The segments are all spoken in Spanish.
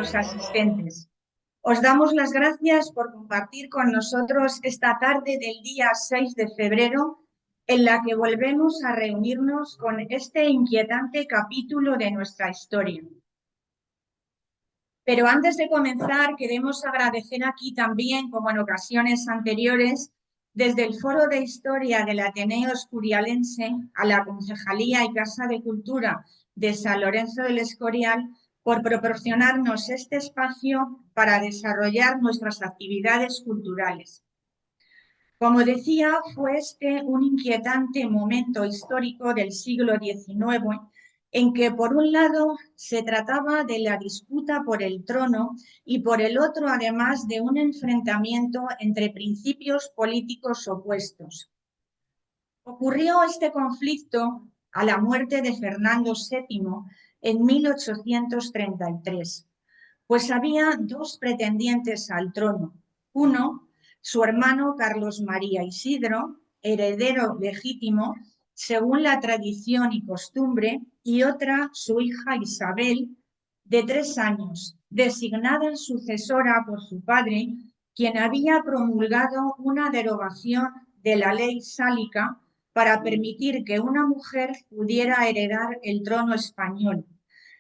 los asistentes. Os damos las gracias por compartir con nosotros esta tarde del día 6 de febrero, en la que volvemos a reunirnos con este inquietante capítulo de nuestra historia. Pero antes de comenzar, queremos agradecer aquí también, como en ocasiones anteriores, desde el Foro de Historia del Ateneo Escurialense a la Concejalía y Casa de Cultura de San Lorenzo del Escorial, por proporcionarnos este espacio para desarrollar nuestras actividades culturales. Como decía, fue este un inquietante momento histórico del siglo XIX, en que por un lado se trataba de la disputa por el trono y por el otro, además, de un enfrentamiento entre principios políticos opuestos. Ocurrió este conflicto a la muerte de Fernando VII en 1833, pues había dos pretendientes al trono. Uno, su hermano Carlos María Isidro, heredero legítimo según la tradición y costumbre, y otra, su hija Isabel, de 3 años, designada sucesora por su padre, quien había promulgado una derogación de la ley sálica para permitir que una mujer pudiera heredar el trono español,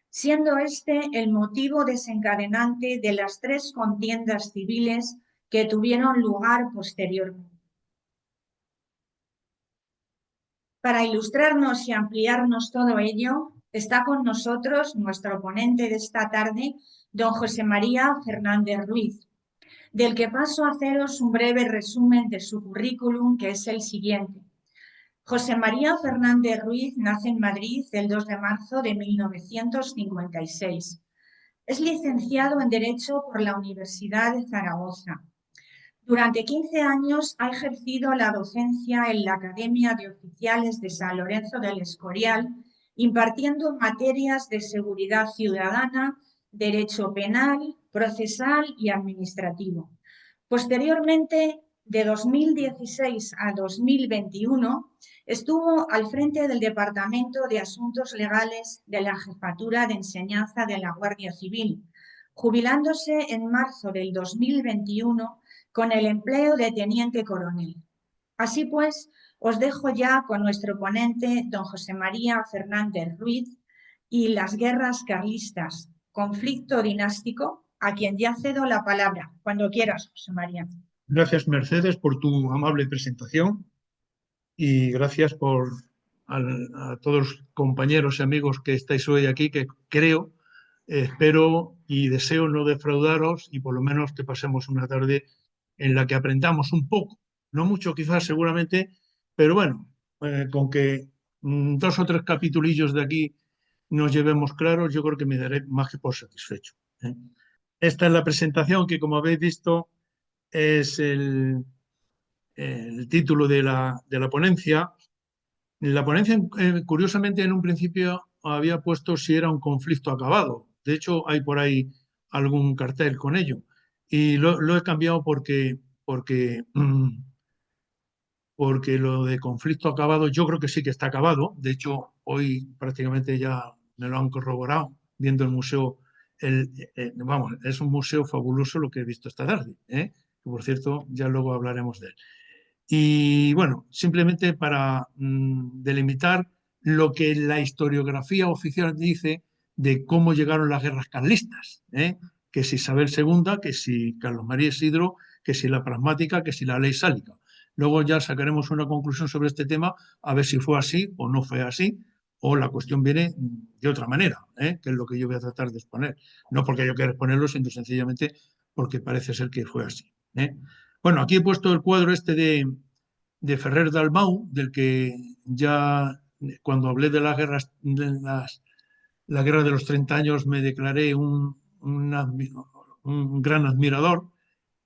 siendo este el motivo desencadenante de las 3 contiendas civiles que tuvieron lugar posteriormente. Para ilustrarnos y ampliarnos todo ello, está con nosotros nuestro ponente de esta tarde, don José María Fernández Ruiz, del que paso a haceros un breve resumen de su currículum, que es el siguiente. José María Fernández Ruiz nace en Madrid el 2 de marzo de 1956. Es licenciado en Derecho por la Universidad de Zaragoza. Durante 15 años ha ejercido la docencia en la Academia de Oficiales de San Lorenzo del Escorial, impartiendo materias de seguridad ciudadana, derecho penal, procesal y administrativo. Posteriormente, de 2016 a 2021, estuvo al frente del Departamento de Asuntos Legales de la Jefatura de Enseñanza de la Guardia Civil, jubilándose en marzo del 2021 con el empleo de teniente coronel. Así pues, os dejo ya con nuestro ponente, don José María Fernández Ruiz, y las guerras carlistas, conflicto dinástico, a quien ya cedo la palabra. Cuando quieras, José María. Gracias, Mercedes, por tu amable presentación y gracias a todos los compañeros y amigos que estáis hoy aquí, que creo, espero y deseo no defraudaros y por lo menos que pasemos una tarde en la que aprendamos un poco, no mucho quizás seguramente, pero bueno, con que 2 o 3 capitulillos de aquí nos llevemos claros, yo creo que me daré más que por satisfecho. Esta es la presentación que, como habéis visto, es el título de la ponencia. La ponencia, curiosamente, en un principio había puesto si era un conflicto acabado. De hecho, hay por ahí algún cartel con ello. Y lo he cambiado porque lo de conflicto acabado yo creo que sí que está acabado. De hecho, hoy prácticamente ya me lo han corroborado viendo el museo. Vamos, es un museo fabuloso lo que he visto esta tarde, ¿eh? Que por cierto, ya luego hablaremos de él. Y bueno, simplemente para delimitar lo que la historiografía oficial dice de cómo llegaron las guerras carlistas, ¿eh? Que si Isabel II, que si Carlos María Isidro, que si la pragmática, que si la ley sálica. Luego ya sacaremos una conclusión sobre este tema, a ver si fue así o no fue así, o la cuestión viene de otra manera, ¿eh? Que es lo que yo voy a tratar de exponer. No porque yo quiera exponerlo, sino sencillamente porque parece ser que fue así, ¿eh? Bueno, aquí he puesto el cuadro este de Ferrer Dalmau, del que ya cuando hablé de las guerras, la guerra de los 30 años, me declaré un gran admirador,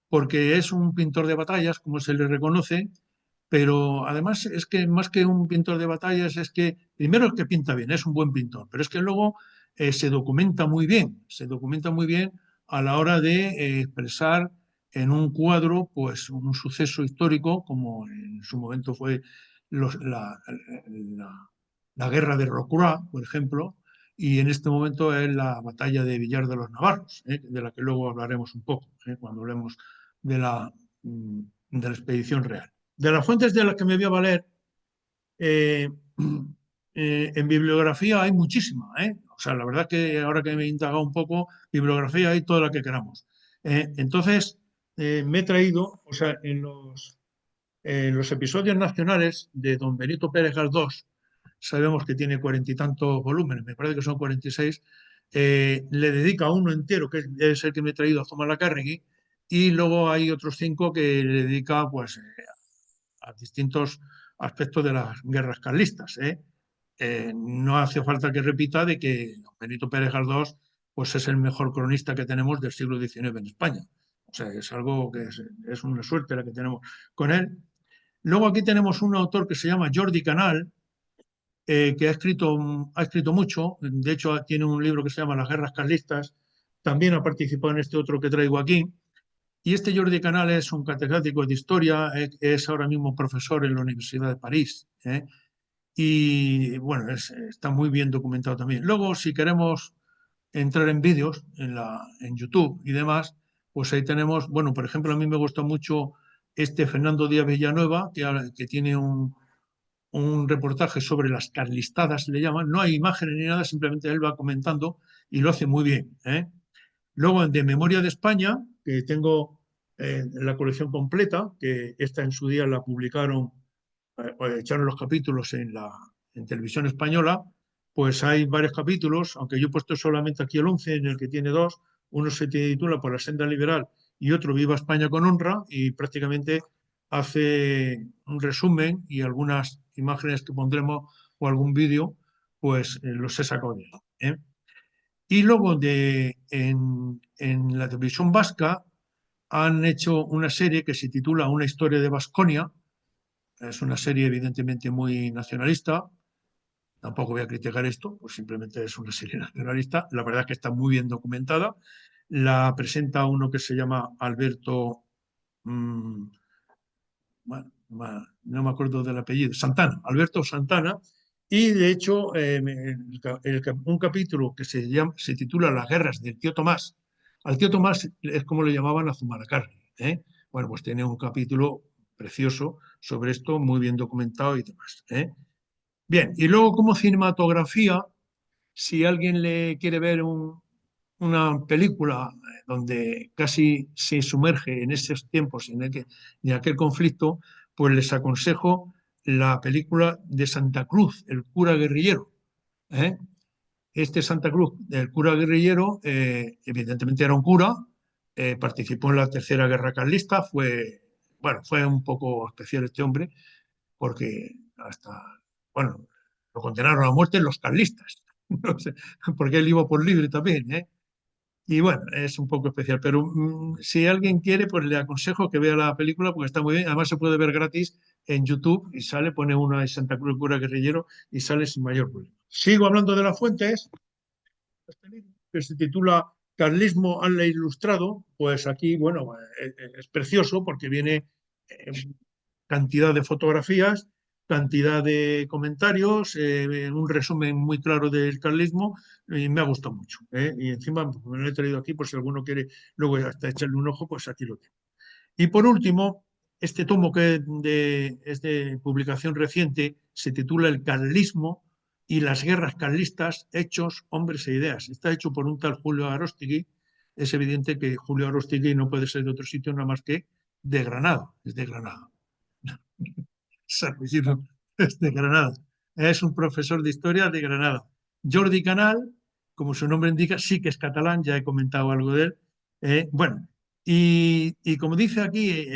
porque es un pintor de batallas, como se le reconoce, pero además es que más que un pintor de batallas, es que primero es que pinta bien, es un buen pintor, pero es que luego se documenta muy bien a la hora de expresar en un cuadro pues un suceso histórico, como en su momento fue la guerra de Rocroi, por ejemplo, y en este momento es la batalla de Villar de los Navarros, de la que luego hablaremos un poco, cuando hablemos de la expedición real. De las fuentes de las que me voy a valer, eh, en bibliografía hay muchísima, O sea, la verdad que ahora que me he indagado un poco, bibliografía hay toda la que queramos. Entonces, me he traído, o sea, en los episodios nacionales de don Benito Pérez Galdós, sabemos que tiene 40 y tantos volúmenes, me parece que son 46, le dedica uno entero, que es el que me he traído a Zumalacárregui, y luego hay otros 5 que le dedica pues, a distintos aspectos de las guerras carlistas. No hace falta que repita de que Benito Pérez Galdós pues, es el mejor cronista que tenemos del siglo XIX en España. O sea, es algo que es una suerte la que tenemos con él. Luego aquí tenemos un autor que se llama Jordi Canal, que ha escrito mucho. De hecho, tiene un libro que se llama Las guerras carlistas. También ha participado en este otro que traigo aquí. Y este Jordi Canal es un catedrático de historia, es ahora mismo profesor en la Universidad de París. Y bueno, está muy bien documentado también. Luego, si queremos entrar en vídeos en YouTube y demás, pues ahí tenemos, bueno, por ejemplo, a mí me gusta mucho este Fernando Díaz Villanueva, que tiene un reportaje sobre las carlistadas, le llaman. No hay imágenes ni nada, simplemente él va comentando y lo hace muy bien. Luego, de Memoria de España, que tengo la colección completa, que esta en su día la publicaron, echaron los capítulos en televisión española, pues hay varios capítulos, aunque yo he puesto solamente aquí el 11, en el que tiene 2. Uno se titula Por la senda liberal y otro Viva España con honra, y prácticamente hace un resumen y algunas imágenes que pondremos o algún vídeo, pues los he sacado de ahí. Y luego en la televisión vasca han hecho una serie que se titula Una historia de Baskonia. Es una serie evidentemente muy nacionalista. Tampoco voy a criticar esto, pues simplemente es una serie nacionalista. La verdad es que está muy bien documentada. La presenta uno que se llama Alberto, mm, no me acuerdo del apellido, Santana, Alberto Santana. Y de hecho, un capítulo que se titula Las guerras del tío Tomás. Al tío Tomás es como le llamaban a Zumalacárregui. Bueno, pues tiene un capítulo precioso sobre esto, muy bien documentado y demás. Bien, y luego como cinematografía, si alguien le quiere ver una película donde casi se sumerge en esos tiempos, en aquel conflicto, pues les aconsejo la película de Santa Cruz, el cura guerrillero. ¿eh? Este Santa Cruz, el cura guerrillero, evidentemente era un cura, participó en la Tercera Guerra Carlista, fue un poco especial este hombre, porque bueno, lo condenaron a muerte los carlistas, no sé, porque él iba por libre también, Y bueno, es un poco especial, pero si alguien quiere, pues le aconsejo que vea la película porque está muy bien. Además se puede ver gratis en YouTube y pone una de Santa Cruz Cura Guerrillero y sale sin mayor problema. Sigo hablando de las fuentes, que se titula Carlismo al Ilustrado. Pues aquí, bueno, es precioso porque viene cantidad de fotografías, cantidad de comentarios, un resumen muy claro del carlismo, y me ha gustado mucho. Y encima pues, me lo he traído aquí por si alguno quiere luego hasta echarle un ojo, pues aquí lo tengo. Y por último, este tomo que es de publicación reciente se titula El carlismo y las guerras carlistas, hechos, hombres e ideas. Está hecho por un tal Julio Aróstegui. Es evidente que Julio Aróstegui no puede ser de otro sitio nada más que de Granada, es de Granada. San Isidro es de Granada. Es un profesor de historia de Granada. Jordi Canal, como su nombre indica, sí que es catalán, ya he comentado algo de él. Bueno, y como dice aquí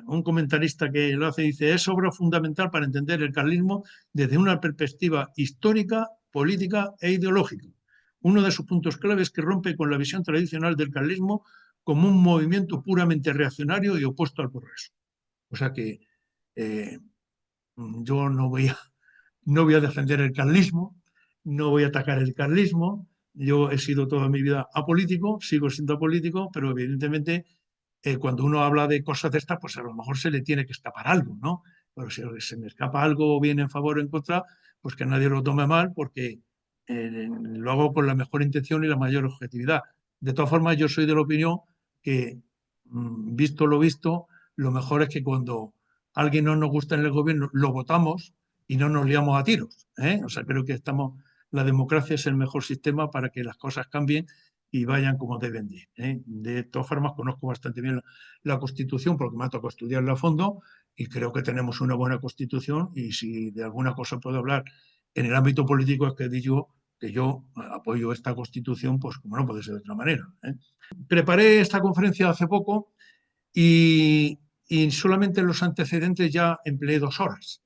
un comentarista que lo hace, dice, es obra fundamental para entender el carlismo desde una perspectiva histórica, política e ideológica. Uno de sus puntos clave es que rompe con la visión tradicional del carlismo como un movimiento puramente reaccionario y opuesto al progreso. O sea que eh, yo no voy a defender el carlismo, no voy a atacar el carlismo. Yo he sido toda mi vida apolítico, sigo siendo apolítico, pero evidentemente cuando uno habla de cosas de estas, pues a lo mejor se le tiene que escapar algo, ¿no? Pero si se me escapa algo, viene en favor o en contra, pues que nadie lo tome mal, porque lo hago con la mejor intención y la mayor objetividad. De todas formas, yo soy de la opinión que, visto lo visto, lo mejor es que cuando alguien no nos gusta en el gobierno, lo votamos y no nos liamos a tiros, ¿eh? O sea, creo que la democracia es el mejor sistema para que las cosas cambien y vayan como deben de ir, ¿eh? De todas formas, conozco bastante bien la Constitución porque me ha tocado estudiarla a fondo y creo que tenemos una buena Constitución, y si de alguna cosa puedo hablar en el ámbito político es que yo apoyo esta Constitución, pues como no puede ser de otra manera, ¿eh? Preparé esta conferencia hace poco y solamente en los antecedentes ya empleé 2 horas.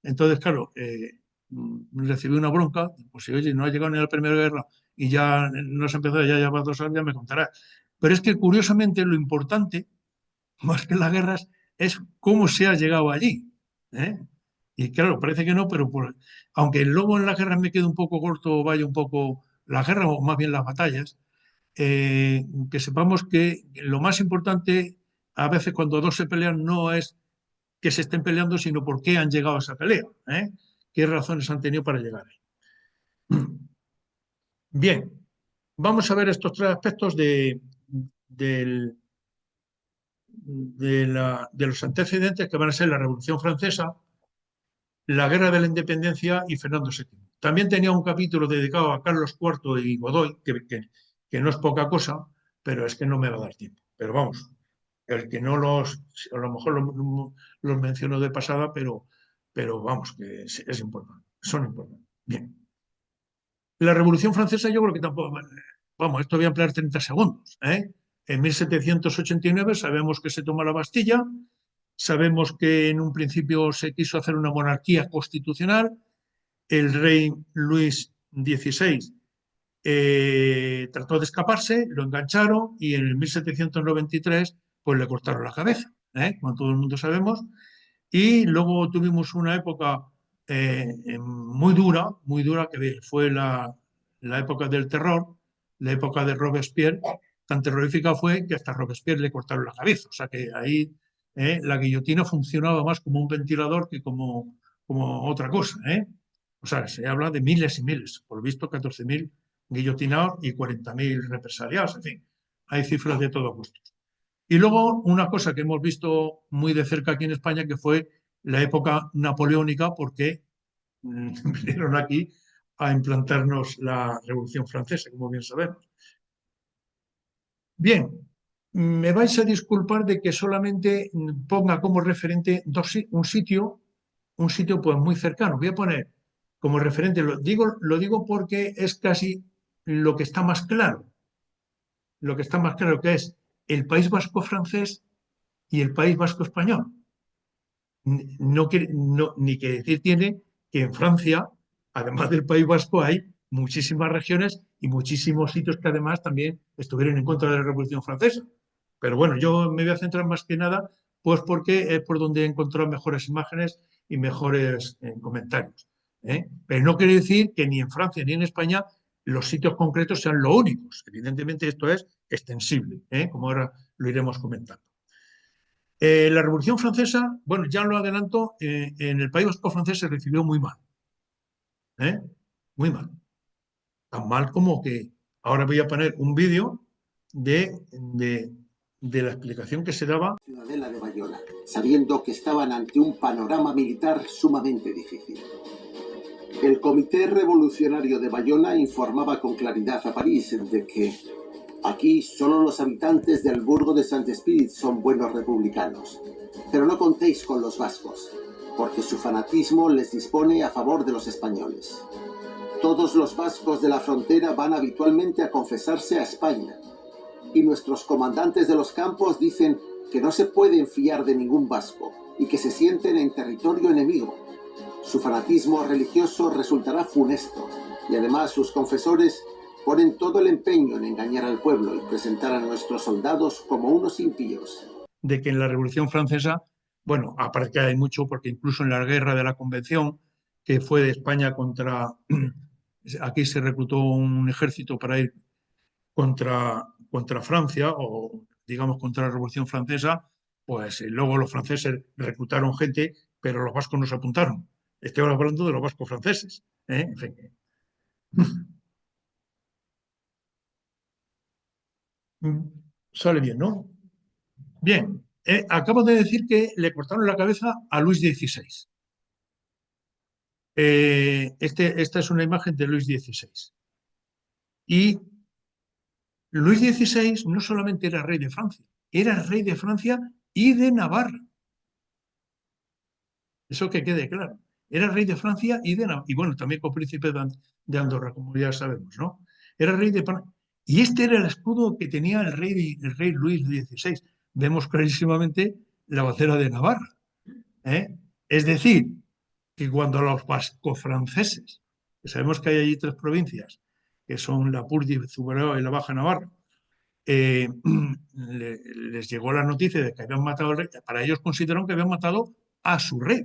Entonces, claro, recibí una bronca, pues si oye, no ha llegado ni a la Primera Guerra y ya no se empezó, ya lleva 2 horas, ya me contarás. Pero es que curiosamente lo importante, más que las guerras, es cómo se ha llegado allí, ¿eh? Y claro, parece que no, pero aunque luego en las guerras me quedo un poco corto, vaya un poco las guerras o más bien las batallas, que sepamos que lo más importante a veces cuando dos se pelean no es que se estén peleando, sino por qué han llegado a esa pelea, ¿eh? ¿Qué razones han tenido para llegar ahí? Bien, vamos a ver estos 3 aspectos del- de los antecedentes que van a ser la Revolución Francesa, la Guerra de la Independencia y Fernando VII. También tenía un capítulo dedicado a Carlos IV y Godoy, que no es poca cosa, pero es que no me va a dar tiempo. Pero vamos, el que no a lo mejor los menciono de pasada, pero vamos, que es importante, son importantes. Bien. La Revolución Francesa yo creo que tampoco, vamos, esto voy a emplear 30 segundos, ¿eh? En 1789 sabemos que se toma la Bastilla, sabemos que en un principio se quiso hacer una monarquía constitucional, el rey Luis XVI trató de escaparse, lo engancharon y en el 1793 pues le cortaron la cabeza, ¿eh? Como todo el mundo sabemos. Y luego tuvimos una época muy dura, que fue la época del terror, la época de Robespierre. Tan terrorífica fue que hasta Robespierre le cortaron la cabeza. O sea que ahí la guillotina funcionaba más como un ventilador que como otra cosa, ¿eh? O sea, se habla de miles y miles. Por visto, 14.000 guillotinados y 40.000 represaliados. En fin, hay cifras de todo gusto. Y luego una cosa que hemos visto muy de cerca aquí en España, que fue la época napoleónica, porque vinieron aquí a implantarnos la Revolución Francesa, como bien sabemos. Bien, me vais a disculpar de que solamente ponga como referente un sitio pues muy cercano. Voy a poner como referente, lo digo porque es casi lo que está más claro, que es el País Vasco francés y el País Vasco español. Ni que decir tiene que en Francia, además del País Vasco, hay muchísimas regiones y muchísimos sitios que además también estuvieron en contra de la Revolución Francesa. Pero bueno, yo me voy a centrar más que nada, pues porque es por donde he encontrado mejores imágenes y mejores comentarios, ¿eh? Pero no quiere decir que ni en Francia ni en España los sitios concretos sean los únicos. Evidentemente esto es extensible, ¿eh? Como ahora lo iremos comentando. La Revolución Francesa, bueno, ya lo adelanto, en el País Vasco francés se recibió muy mal, ¿eh? Muy mal. Tan mal como que ahora voy a poner un vídeo de la explicación que se daba. Ciudadela de Bayona, sabiendo que estaban ante un panorama militar sumamente difícil. El Comité Revolucionario de Bayona informaba con claridad a París de que aquí solo los habitantes del Burgo de Saint-Esprit son buenos republicanos. Pero no contéis con los vascos, porque su fanatismo les dispone a favor de los españoles. Todos los vascos de la frontera van habitualmente a confesarse a España, y nuestros comandantes de los campos dicen que no se pueden fiar de ningún vasco y que se sienten en territorio enemigo. Su fanatismo religioso resultará funesto, y además sus confesores ponen todo el empeño en engañar al pueblo y presentar a nuestros soldados como unos impíos. De que en la Revolución Francesa, bueno, aparte que hay mucho, porque incluso en la guerra de la Convención, que fue de España aquí se reclutó un ejército para ir contra Francia, o digamos contra la Revolución Francesa, pues luego los franceses reclutaron gente, pero los vascos no se apuntaron. Estoy hablando de los vascos franceses, ¿eh? En fin. Sale bien, ¿no? Bien, acabo de decir que le cortaron la cabeza a Luis XVI. Esta es una imagen de Luis XVI. Y Luis XVI no solamente era rey de Francia, era rey de Francia y de Navarra. Eso que quede claro. Era rey de Francia y de Navarra. Y bueno, también príncipe de Andorra, como ya sabemos, ¿no? Era rey de Francia. Y este era el escudo que tenía el rey Luis XVI. Vemos clarísimamente la bandera de Navarra. Es decir, que cuando los vasco-franceses, que sabemos que hay allí 3 provincias, que son la Purdi, Zuberoa y la Baja Navarra, les llegó la noticia de que habían matado al rey, para ellos consideraron que habían matado a su rey,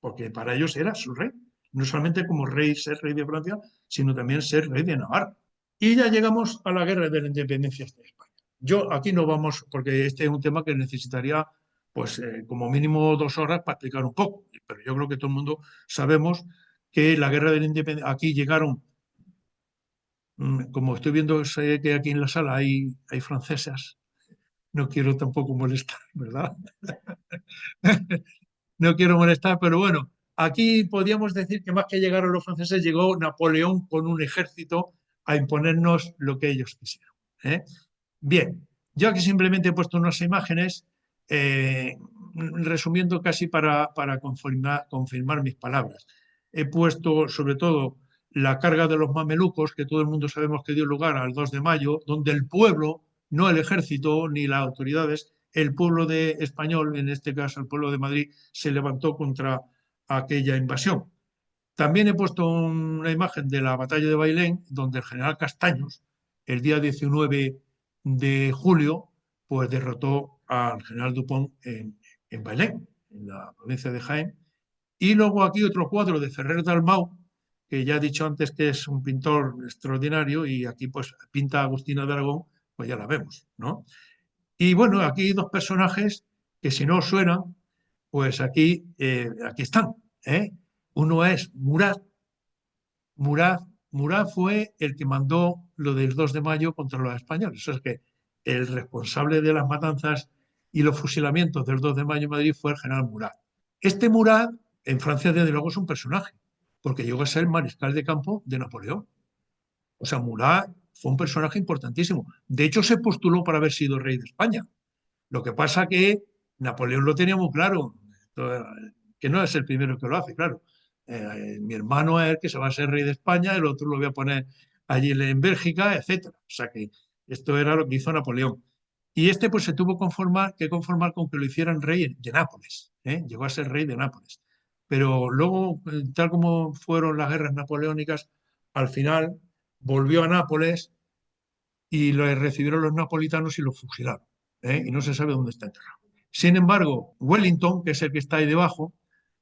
porque para ellos era su rey, no solamente como rey, ser rey de Francia, sino también ser rey de Navarra. Y ya llegamos a la guerra de la independencia de España. Yo aquí no vamos, porque este es un tema que necesitaría pues como mínimo 2 horas para explicar un poco, pero yo creo que todo el mundo sabemos que la guerra de la independencia, aquí llegaron, como estoy viendo, sé que aquí en la sala hay francesas, no quiero tampoco molestar, ¿verdad? No quiero molestar, pero bueno, aquí podríamos decir que más que llegaron los franceses, llegó Napoleón con un ejército a imponernos lo que ellos quisieron. Bien, yo aquí simplemente he puesto unas imágenes, resumiendo casi para confirmar mis palabras. He puesto sobre todo la carga de los mamelucos, que todo el mundo sabemos que dio lugar al 2 de mayo, donde el pueblo, no el ejército ni las autoridades, el pueblo español, en este caso el pueblo de Madrid, se levantó contra aquella invasión. También he puesto una imagen de la batalla de Bailén, donde el general Castaños, el día 19 de julio, pues derrotó al general Dupont en Bailén, en la provincia de Jaén. Y luego aquí otro cuadro de Ferrer Dalmau, que ya he dicho antes que es un pintor extraordinario, y aquí pues pinta a Agustina de Aragón, pues ya la vemos, ¿no? Y bueno, aquí 2 personajes que si no os suenan, pues aquí están. Uno es Murat. Murat fue el que mandó lo del 2 de mayo contra los españoles. Eso es que el responsable de las matanzas y los fusilamientos del 2 de mayo en Madrid fue el general Murat. Este Murat, en Francia, desde luego, es un personaje, porque llegó a ser mariscal de campo de Napoleón. O sea, Murat fue un personaje importantísimo. De hecho, se postuló para haber sido rey de España. Lo que pasa que Napoleón lo tenía muy claro, que no es el primero que lo hace, claro. Mi hermano es el que se va a ser rey de España, el otro lo voy a poner allí en Bélgica, etc. O sea que esto era lo que hizo Napoleón. Y este pues se tuvo que conformar con que lo hicieran rey de Nápoles. Llegó a ser rey de Nápoles. Pero luego, tal como fueron las guerras napoleónicas, al final volvió a Nápoles y lo recibieron los napolitanos y lo fusilaron. Y no se sabe dónde está enterrado. Sin embargo, Wellington, que es el que está ahí debajo,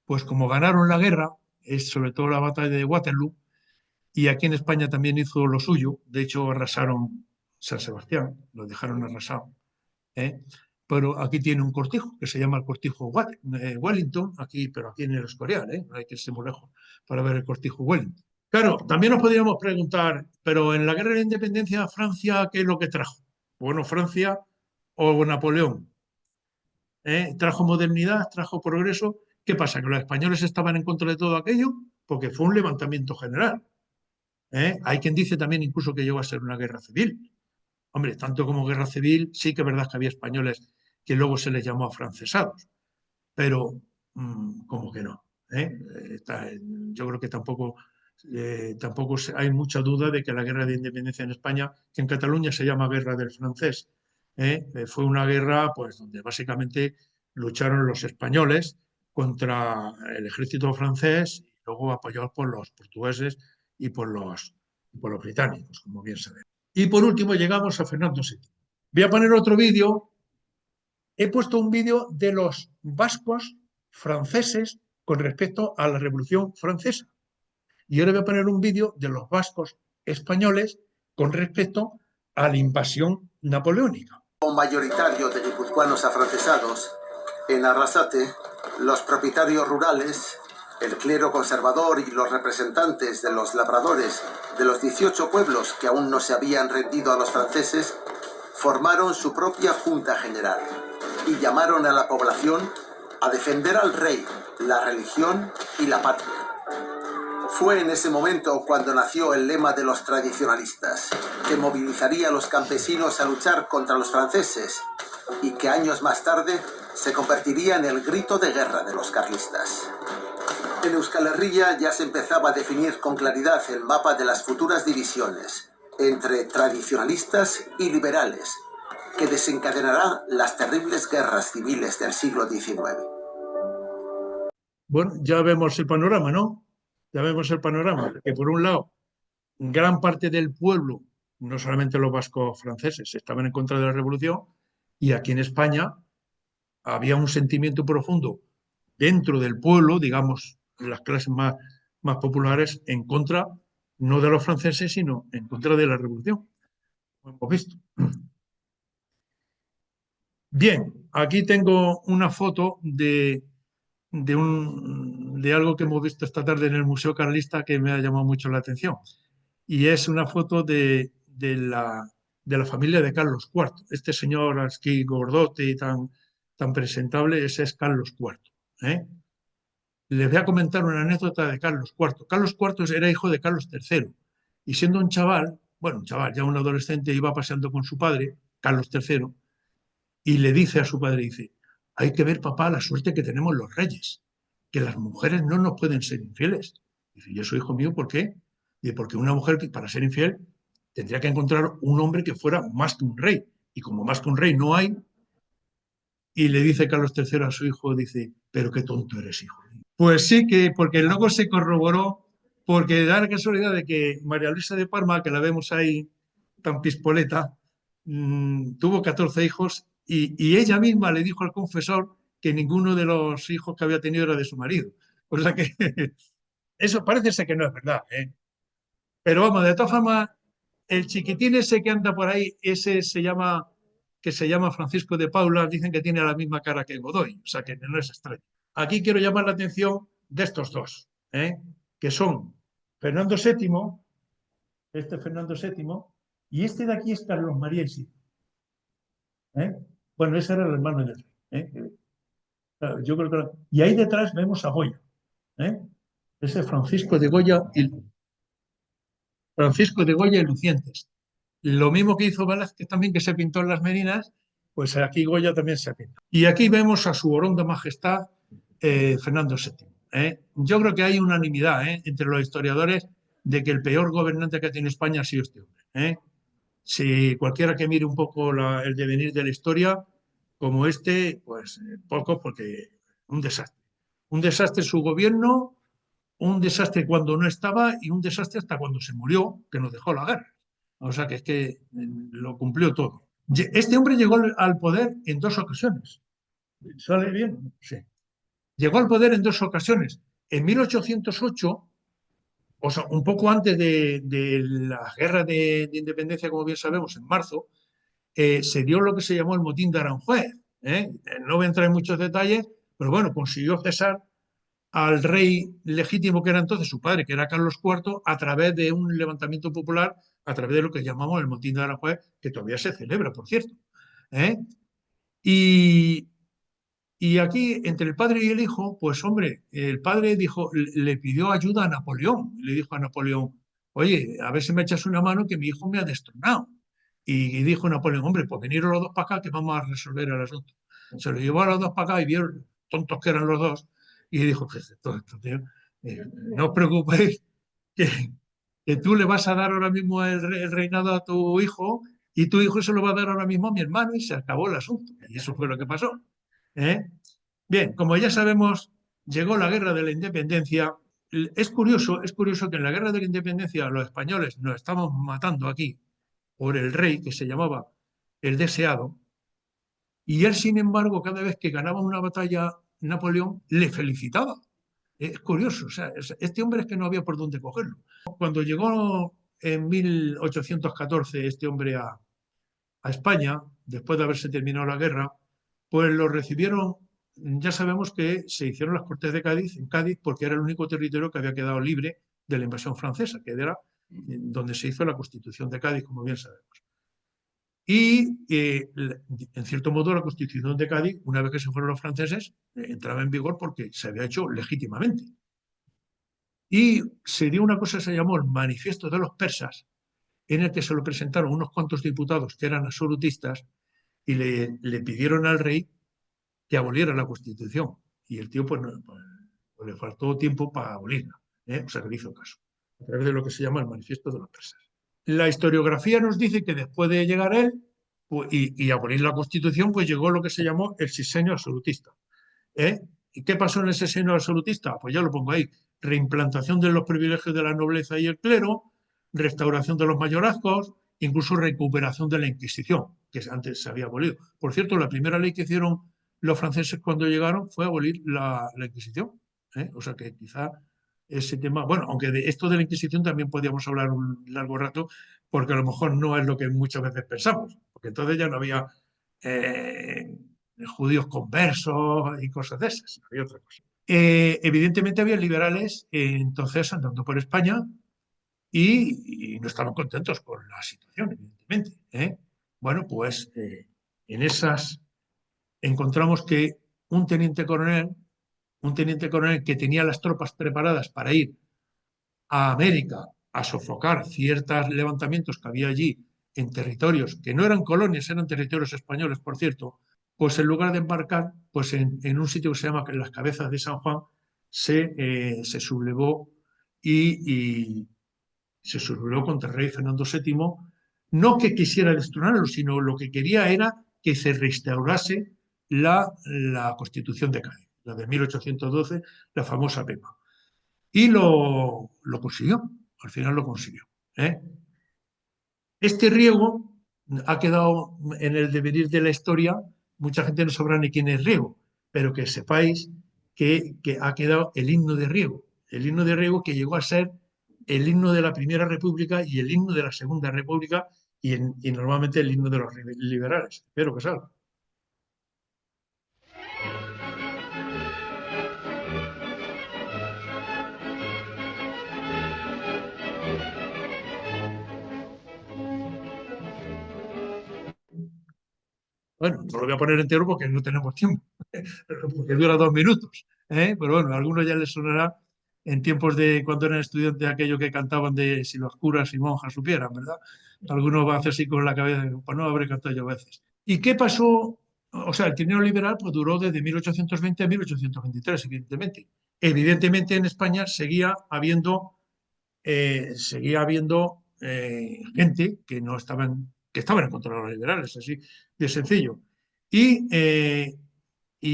pues como ganaron la guerra, es sobre todo la batalla de Waterloo, y aquí en España también hizo lo suyo, de hecho arrasaron San Sebastián, lo dejaron arrasado. Pero aquí tiene un cortijo que se llama el cortijo Wellington, pero aquí en el Escorial, no hay que irse muy lejos para ver el cortijo Wellington. Claro, también nos podríamos preguntar, pero en la guerra de la independencia, Francia, ¿qué es lo que trajo? Bueno, Francia o Napoleón. Trajo modernidad, trajo progreso. ¿Qué pasa? ¿Que los españoles estaban en contra de todo aquello? Porque fue un levantamiento general. Hay quien dice también incluso que llegó a ser una guerra civil. Hombre, tanto como guerra civil, sí que es verdad que había españoles que luego se les llamó afrancesados, pero como que no. Yo creo que tampoco hay mucha duda de que la guerra de independencia en España, que en Cataluña se llama guerra del francés, fue una guerra pues, donde básicamente lucharon los españoles contra el ejército francés y luego apoyados por los portugueses y por los británicos, como bien sabemos. Y por último llegamos a Fernando VII. Voy a poner otro vídeo. He puesto un vídeo de los vascos franceses con respecto a la Revolución Francesa. Y ahora voy a poner un vídeo de los vascos españoles con respecto a la invasión napoleónica. Un mayoritario de guipuzcoanos afrancesados, en Arrasate, los propietarios rurales El clero conservador y los representantes de los labradores de los 18 pueblos que aún no se habían rendido a los franceses formaron su propia Junta General y llamaron a la población a defender al rey, la religión y la patria. Fue en ese momento cuando nació el lema de los tradicionalistas, que movilizaría a los campesinos a luchar contra los franceses y que años más tarde se convertiría en el grito de guerra de los carlistas. En Euskal Herria ya se empezaba a definir con claridad el mapa de las futuras divisiones entre tradicionalistas y liberales, que desencadenará las terribles guerras civiles del siglo XIX. Bueno, ya vemos el panorama, ¿no? Ya vemos el panorama, que por un lado, gran parte del pueblo, no solamente los vascos franceses, estaban en contra de la revolución, y aquí en España había un sentimiento profundo dentro del pueblo, digamos, las clases más populares, en contra, no de los franceses, sino en contra de la revolución, como hemos visto. Bien, aquí tengo una foto de algo que hemos visto esta tarde en el Museo Carlista que me ha llamado mucho la atención. Y es una foto de la familia de Carlos IV. Este señor aquí gordote y tan presentable, ese es Carlos IV. ¿Eh? Les voy a comentar una anécdota de Carlos IV. Carlos IV era hijo de Carlos III. Y siendo un chaval, bueno, un chaval, ya un adolescente, iba paseando con su padre, Carlos III, y le dice a su padre, dice, hay que ver, papá, la suerte que tenemos los reyes, que las mujeres no nos pueden ser infieles. Dice, ¿y eso, hijo mío, por qué? Dice, porque una mujer que para ser infiel tendría que encontrar un hombre que fuera más que un rey. Y como más que un rey no hay, y le dice Carlos III a su hijo, dice, pero qué tonto eres, hijo. Pues sí, que porque luego se corroboró, porque da la casualidad de que María Luisa de Parma, que la vemos ahí tan pispoleta, tuvo 14 hijos y ella misma le dijo al confesor que ninguno de los hijos que había tenido era de su marido. O sea que eso parece ser que no es verdad, ¿eh? Pero vamos, de todas formas, el chiquitín ese que anda por ahí, ese que se llama Francisco de Paula, dicen que tiene la misma cara que Godoy, o sea que no es extraño. Aquí quiero llamar la atención de estos dos, que son Fernando VII, este Fernando VII, y este de aquí es Carlos María Isidro. Bueno, ese era el hermano del rey. Claro, yo creo que... Y ahí detrás vemos a Goya. Ese es Francisco de Goya y Lucientes. Lo mismo que hizo Velázquez también, que se pintó en las Merinas, pues aquí Goya también se pintó. Y aquí vemos a su oronda majestad Fernando VII. Yo creo que hay unanimidad entre los historiadores de que el peor gobernante que ha tenido España ha sido este hombre. Si cualquiera que mire un poco el devenir de la historia, como este, pues poco, porque un desastre. Un desastre su gobierno, un desastre cuando no estaba y un desastre hasta cuando se murió, que nos dejó la guerra. O sea que es que lo cumplió todo. Este hombre llegó al poder en 2 ocasiones. ¿Sale bien? Sí. Llegó al poder en 2 ocasiones. En 1808, o sea, un poco antes de la guerra de independencia, como bien sabemos, en marzo, se dio lo que se llamó el motín de Aranjuez. No voy a entrar en muchos detalles, pero bueno, consiguió cesar al rey legítimo que era entonces su padre, que era Carlos IV, a través de un levantamiento popular, a través de lo que llamamos el motín de Aranjuez, que todavía se celebra, por cierto. Y aquí, entre el padre y el hijo, pues hombre, el padre le pidió ayuda a Napoleón. Le dijo a Napoleón, oye, a ver si me echas una mano que mi hijo me ha destronado. Y dijo Napoleón, hombre, pues veniros los dos para acá que vamos a resolver el asunto. Se lo llevó a los dos para acá y vieron tontos que eran los dos. Y dijo, pues, tío, no os preocupéis que, que tú le vas a dar ahora mismo el reinado a tu hijo y tu hijo se lo va a dar ahora mismo a mi hermano y se acabó el asunto. Y eso fue lo que pasó. Bien, como ya sabemos, llegó la guerra de la independencia. Es curioso que en la guerra de la independencia los españoles nos estamos matando aquí por el rey que se llamaba el Deseado, y él, sin embargo, cada vez que ganaba una batalla, Napoleón le felicitaba. Es curioso, o sea, este hombre es que no había por dónde cogerlo. Cuando llegó en 1814 este hombre a España, después de haberse terminado la guerra, pues lo recibieron ya sabemos que se hicieron las Cortes de Cádiz en Cádiz porque era el único territorio que había quedado libre de la invasión francesa, que era donde se hizo la Constitución de Cádiz, como bien sabemos. Y, en cierto modo, la Constitución de Cádiz, una vez que se fueron los franceses, entraba en vigor porque se había hecho legítimamente. Y se dio una cosa que se llamó el Manifiesto de los Persas, en el que se lo presentaron unos cuantos diputados que eran absolutistas y le pidieron al rey que aboliera la Constitución. Y el tío, pues, pues le faltó tiempo para abolirla. O sea, que le hizo caso, a través de lo que se llama el Manifiesto de los Persas. La historiografía nos dice que después de llegar él pues, y abolir la Constitución, pues llegó lo que se llamó el sexenio absolutista. ¿Y qué pasó en el sexenio absolutista? Pues ya lo pongo ahí. Reimplantación de los privilegios de la nobleza y el clero, restauración de los mayorazgos, incluso recuperación de la Inquisición, que antes se había abolido. Por cierto, la primera ley que hicieron los franceses cuando llegaron fue abolir la Inquisición. O sea que quizá ese tema, bueno, aunque de esto de la Inquisición también podíamos hablar un largo rato, porque a lo mejor no es lo que muchas veces pensamos, porque entonces ya no había judíos conversos y cosas de esas, había otra cosa. Evidentemente había liberales entonces andando por España y no estaban contentos con la situación, evidentemente. Bueno, pues en esas encontramos que un teniente coronel que tenía las tropas preparadas para ir a América a sofocar ciertos levantamientos que había allí en territorios que no eran colonias, eran territorios españoles, por cierto, pues en lugar de embarcar, pues en un sitio que se llama Las Cabezas de San Juan, se sublevó y se sublevó contra el rey Fernando VII, no que quisiera destronarlo, sino lo que quería era que se restaurase la Constitución de Cádiz, la de 1812, la famosa PEPA. Y lo consiguió, al final lo consiguió. Este riego ha quedado en el devenir de la historia, mucha gente no sabrá ni quién es Riego, pero que sepáis que ha quedado el himno de Riego que llegó a ser el himno de la Primera República y el himno de la Segunda República y normalmente el himno de los liberales. Espero que salga. Bueno, no lo voy a poner entero porque no tenemos tiempo, porque dura 2 minutos. Pero bueno, a algunos ya les sonará en tiempos de cuando eran estudiantes aquello que cantaban de si los curas y monjas supieran, ¿verdad? Algunos van a hacer así con la cabeza, pues no habré cantado yo a veces. ¿Y qué pasó? O sea, el trienio liberal pues, duró desde 1820 a 1823, evidentemente. Evidentemente en España seguía habiendo gente que no estaban en contra de los liberales, así de sencillo. Y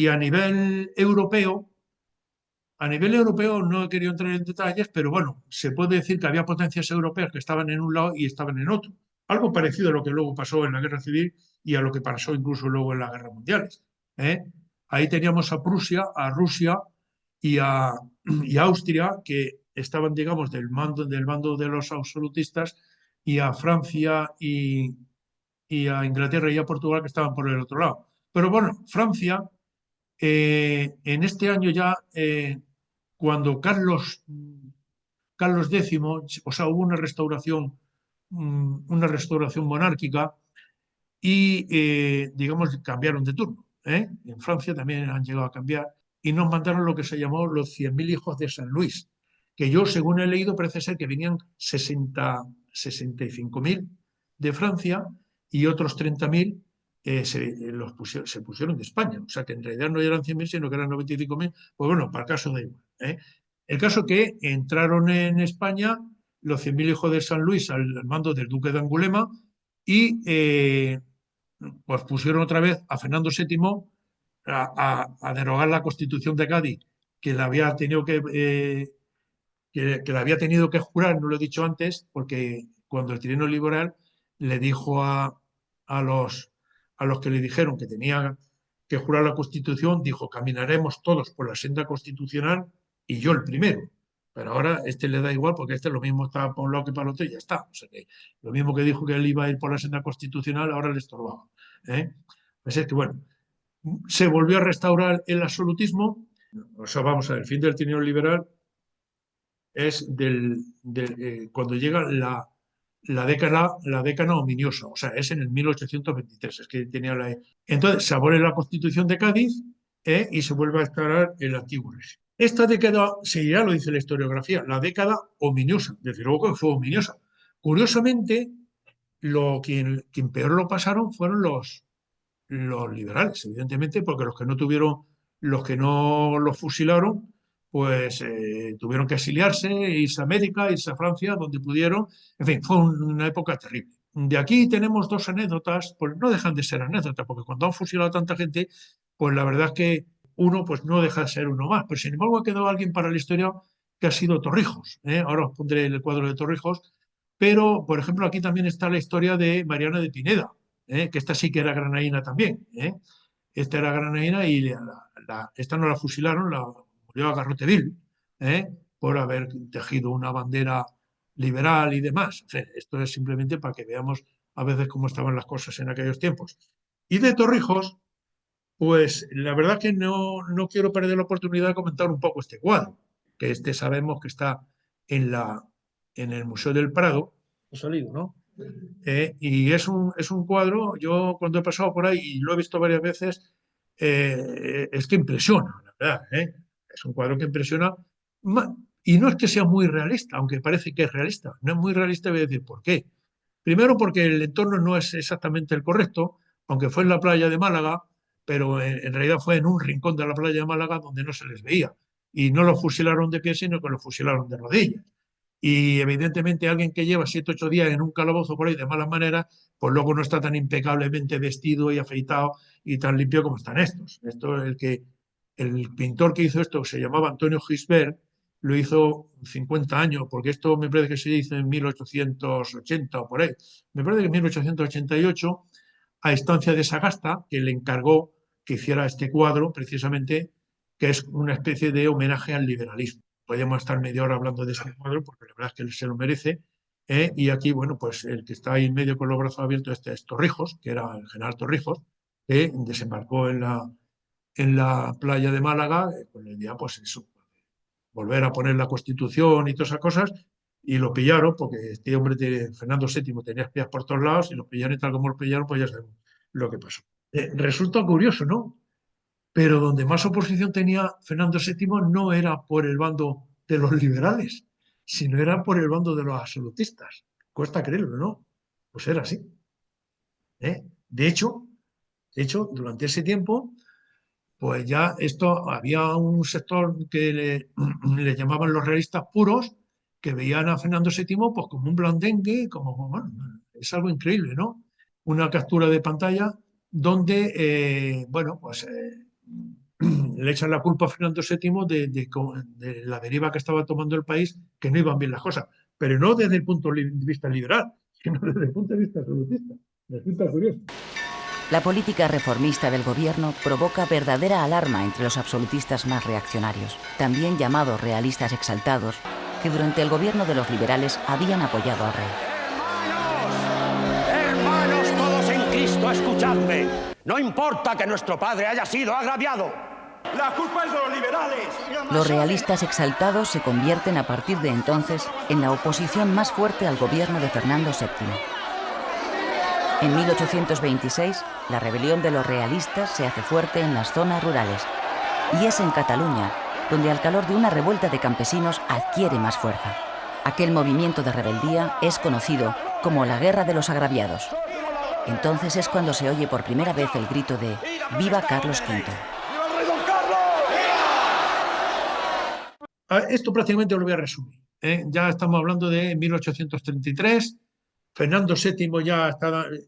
a nivel europeo no he querido entrar en detalles, pero bueno, se puede decir que había potencias europeas que estaban en un lado y estaban en otro. Algo parecido a lo que luego pasó en la Guerra Civil y a lo que pasó incluso luego en las guerras mundiales. Ahí teníamos a Prusia, a Rusia y a Austria, que estaban, digamos, del bando de los absolutistas, y a Francia y a Inglaterra y a Portugal, que estaban por el otro lado. Pero bueno, Francia, en este año ya, cuando Carlos X, o sea, hubo una restauración monárquica y, digamos, cambiaron de turno. En Francia también han llegado a cambiar y nos mandaron lo que se llamó los 100.000 hijos de San Luis, que yo, según he leído, parece ser que venían 65.000 de Francia y otros 30.000 se pusieron de España. O sea, que en realidad no eran 100.000, sino que eran 95.000. Pues bueno, para el caso da igual. El caso que entraron en España los 100.000 hijos de San Luis al mando del duque de Angulema y pues pusieron otra vez a Fernando VII a derogar la Constitución de Cádiz, que la había tenido que la había tenido que jurar, no lo he dicho antes, porque cuando el trienio liberal le dijo a los que le dijeron que tenía que jurar la Constitución, dijo, caminaremos todos por la senda constitucional y yo el primero. Pero ahora le da igual porque lo mismo está para un lado que para el otro y ya está. O sea que lo mismo que dijo que él iba a ir por la senda constitucional, ahora le estorbaba. Pues es que, bueno, se volvió a restaurar el absolutismo. O sea, vamos a ver, el fin del trienio liberal es cuando llega la década ominiosa, o sea, es en el 1823, es que tenía Entonces se abole la Constitución de Cádiz y se vuelve a instaurar el antiguo régimen. Esta década seguirá, lo dice la historiografía, la década ominiosa, desde luego que fue ominiosa. Curiosamente, quien peor lo pasaron fueron los liberales, evidentemente, porque los que no los fusilaron, pues tuvieron que exiliarse, irse a América, irse a Francia, donde pudieron. En fin, fue una época terrible. De aquí tenemos dos anécdotas, pues no dejan de ser anécdotas, porque cuando han fusilado a tanta gente, pues la verdad es que uno pues no deja de ser uno más. Pero sin embargo ha quedado alguien para la historia que ha sido Torrijos. Ahora os pondré el cuadro de Torrijos. Pero, por ejemplo, aquí también está la historia de Mariana de Pineda, que esta sí que era granadina también. Esta era granadina y esta no la fusilaron, la murió a garrote vil, por haber tejido una bandera liberal y demás. O sea, esto es simplemente para que veamos a veces cómo estaban las cosas en aquellos tiempos. Y de Torrijos, pues la verdad que no quiero perder la oportunidad de comentar un poco este cuadro, que sabemos que está en el Museo del Prado. Ha salido, ¿no? Y es un cuadro, yo cuando he pasado por ahí y lo he visto varias veces, es que impresiona, la verdad. Es un cuadro que impresiona. Y no es que sea muy realista, aunque parece que es realista. No es muy realista, voy a decir por qué. Primero porque el entorno no es exactamente el correcto, aunque fue en la playa de Málaga, pero en realidad fue en un rincón de la playa de Málaga donde no se les veía. Y no los fusilaron de pie, sino que los fusilaron de rodillas. Y evidentemente alguien que lleva 7 o 8 días en un calabozo por ahí de malas maneras, pues luego no está tan impecablemente vestido y afeitado y tan limpio como están estos. El pintor que hizo esto, que se llamaba Antonio Gisbert, lo hizo 50 años, porque esto me parece que se hizo en 1880 o por ahí. Me parece que en 1888, a instancia de Sagasta, que le encargó que hiciera este cuadro, precisamente, que es una especie de homenaje al liberalismo. Podríamos estar media hora hablando de ese cuadro, porque la verdad es que él se lo merece. Y aquí, bueno, pues el que está ahí en medio con los brazos abiertos es Torrijos, que era el general Torrijos, que desembarcó en la playa de Málaga con la idea, pues eso, volver a poner la Constitución y todas esas cosas, y lo pillaron, porque este hombre, Fernando VII, tenía espías por todos lados, y lo pillaron y tal como lo pillaron, pues ya sabemos lo que pasó. Resulta curioso, ¿no? Pero donde más oposición tenía Fernando VII no era por el bando de los liberales, sino era por el bando de los absolutistas. Cuesta creerlo, ¿no? Pues era así. ¿eh? De hecho, durante ese tiempo, pues ya había un sector que le llamaban los realistas puros, que veían a Fernando VII pues, como un blandengue, bueno, es algo increíble, ¿no? Una captura de pantalla donde, bueno, pues le echan la culpa a Fernando VII de la deriva que estaba tomando el país, que no iban bien las cosas, pero no desde el punto de vista liberal, sino desde el punto de vista absolutista. Resulta curioso. La política reformista del gobierno provoca verdadera alarma entre los absolutistas más reaccionarios, también llamados realistas exaltados, que durante el gobierno de los liberales habían apoyado al rey. ¡Hermanos todos en Cristo, escuchadme! No importa que nuestro padre haya sido agraviado. ¡La culpa es de los liberales! Los realistas exaltados se convierten a partir de entonces en la oposición más fuerte al gobierno de Fernando VII. En 1826, la rebelión de los realistas se hace fuerte en las zonas rurales, y es en Cataluña donde al calor de una revuelta de campesinos adquiere más fuerza. Aquel movimiento de rebeldía es conocido como la Guerra de los Agraviados. Entonces es cuando se oye por primera vez el grito de ¡Viva Carlos V! Esto prácticamente lo voy a resumir. Ya estamos hablando de 1833. Fernando VII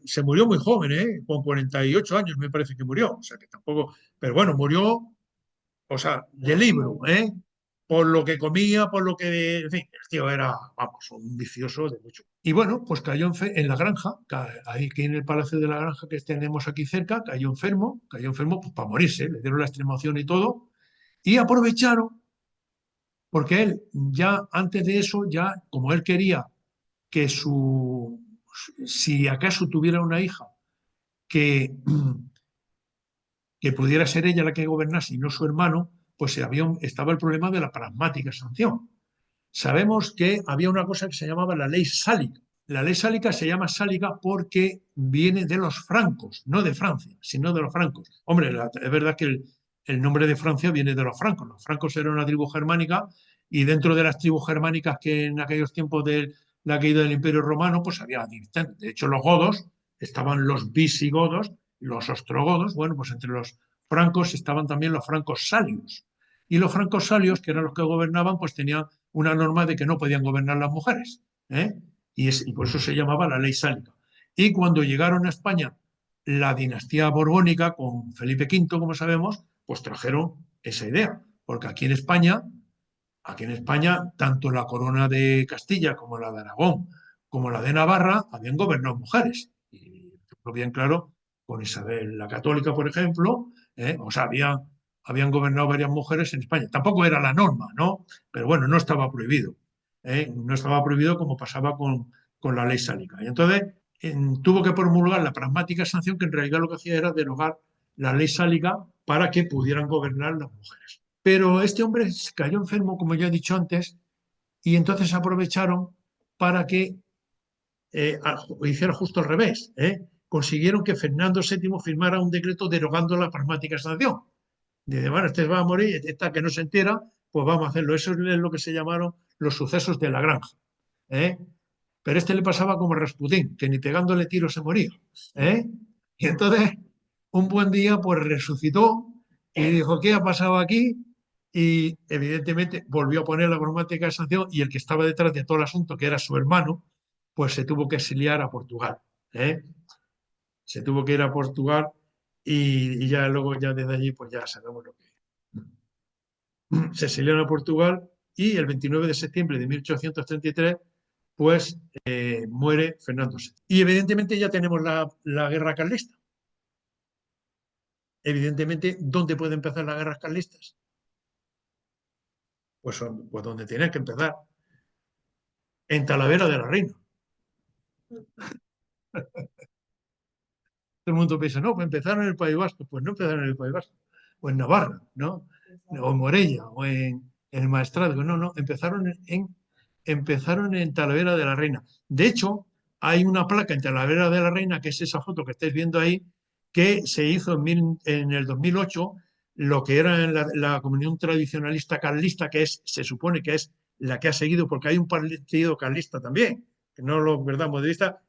se murió muy joven, con 48 años me parece que murió, o sea que tampoco, pero bueno, murió, o sea, de libro, por lo que comía, por lo que, en fin, el tío era, vamos, un vicioso de mucho. Y bueno, pues cayó en la granja, ahí que en el Palacio de la Granja que tenemos aquí cerca, cayó enfermo pues, para morirse, le dieron la extremaunción y todo, y aprovecharon, porque él ya antes de eso, ya como él quería que si acaso tuviera una hija que que pudiera ser ella la que gobernase y no su hermano, pues estaba el problema de la pragmática sanción. Sabemos que había una cosa que se llamaba la ley sálica. La ley sálica se llama sálica porque viene de los francos, no de Francia, sino de los francos. Hombre, es verdad que el nombre de Francia viene de los francos. Los francos eran una tribu germánica y dentro de las tribus germánicas que en aquellos tiempos de la caída del Imperio Romano, pues había, de hecho, los godos, estaban los visigodos, los ostrogodos, bueno, pues entre los francos estaban también los francos salios. Y los francos salios, que eran los que gobernaban, pues tenían una norma de que no podían gobernar las mujeres, ¿eh? Y por eso se llamaba la ley sálica. Y cuando llegaron a España la dinastía borbónica con Felipe V, como sabemos, pues trajeron esa idea, porque aquí en España, tanto la corona de Castilla como la de Aragón, como la de Navarra, habían gobernado mujeres. Y bien claro, con Isabel la Católica, por ejemplo, o sea, habían gobernado varias mujeres en España. Tampoco era la norma, ¿no? Pero bueno, no estaba prohibido. No estaba prohibido como pasaba con la ley sálica. Y entonces tuvo que promulgar la pragmática sanción, que en realidad lo que hacía era derogar la ley sálica para que pudieran gobernar las mujeres. Pero este hombre cayó enfermo, como ya he dicho antes, y entonces aprovecharon para que hiciera justo al revés. Consiguieron que Fernando VII firmara un decreto derogando la pragmática sanción. Dice, bueno, este va a morir, esta que no se entera, pues vamos a hacerlo. Eso es lo que se llamaron los sucesos de la granja. Pero este le pasaba como Rasputín, que ni pegándole tiros se moría. Y entonces, un buen día, pues resucitó y dijo, ¿qué ha pasado aquí? Y evidentemente volvió a poner la pragmática sanción y el que estaba detrás de todo el asunto, que era su hermano, pues se tuvo que exiliar a Portugal. Se tuvo que ir a Portugal y ya luego, ya desde allí, pues ya sabemos lo que se exilió a Portugal y el 29 de septiembre de 1833 pues muere Fernando VII. Y evidentemente ya tenemos la guerra carlista. Evidentemente, ¿dónde pueden empezar las guerras carlistas? Pues donde tienen que empezar. En Talavera de la Reina. Todo el mundo piensa, no, pues empezaron en el País Vasco. Pues no empezaron en el País Vasco. O en Navarra, ¿no? O en Morella, o en el Maestrazgo. No, empezaron en Talavera de la Reina. De hecho, hay una placa en Talavera de la Reina, que es esa foto que estáis viendo ahí, que se hizo en el 2008, lo que era la comunión tradicionalista carlista, que se supone que es la que ha seguido, porque hay un partido carlista también, que no lo perdamos de vista,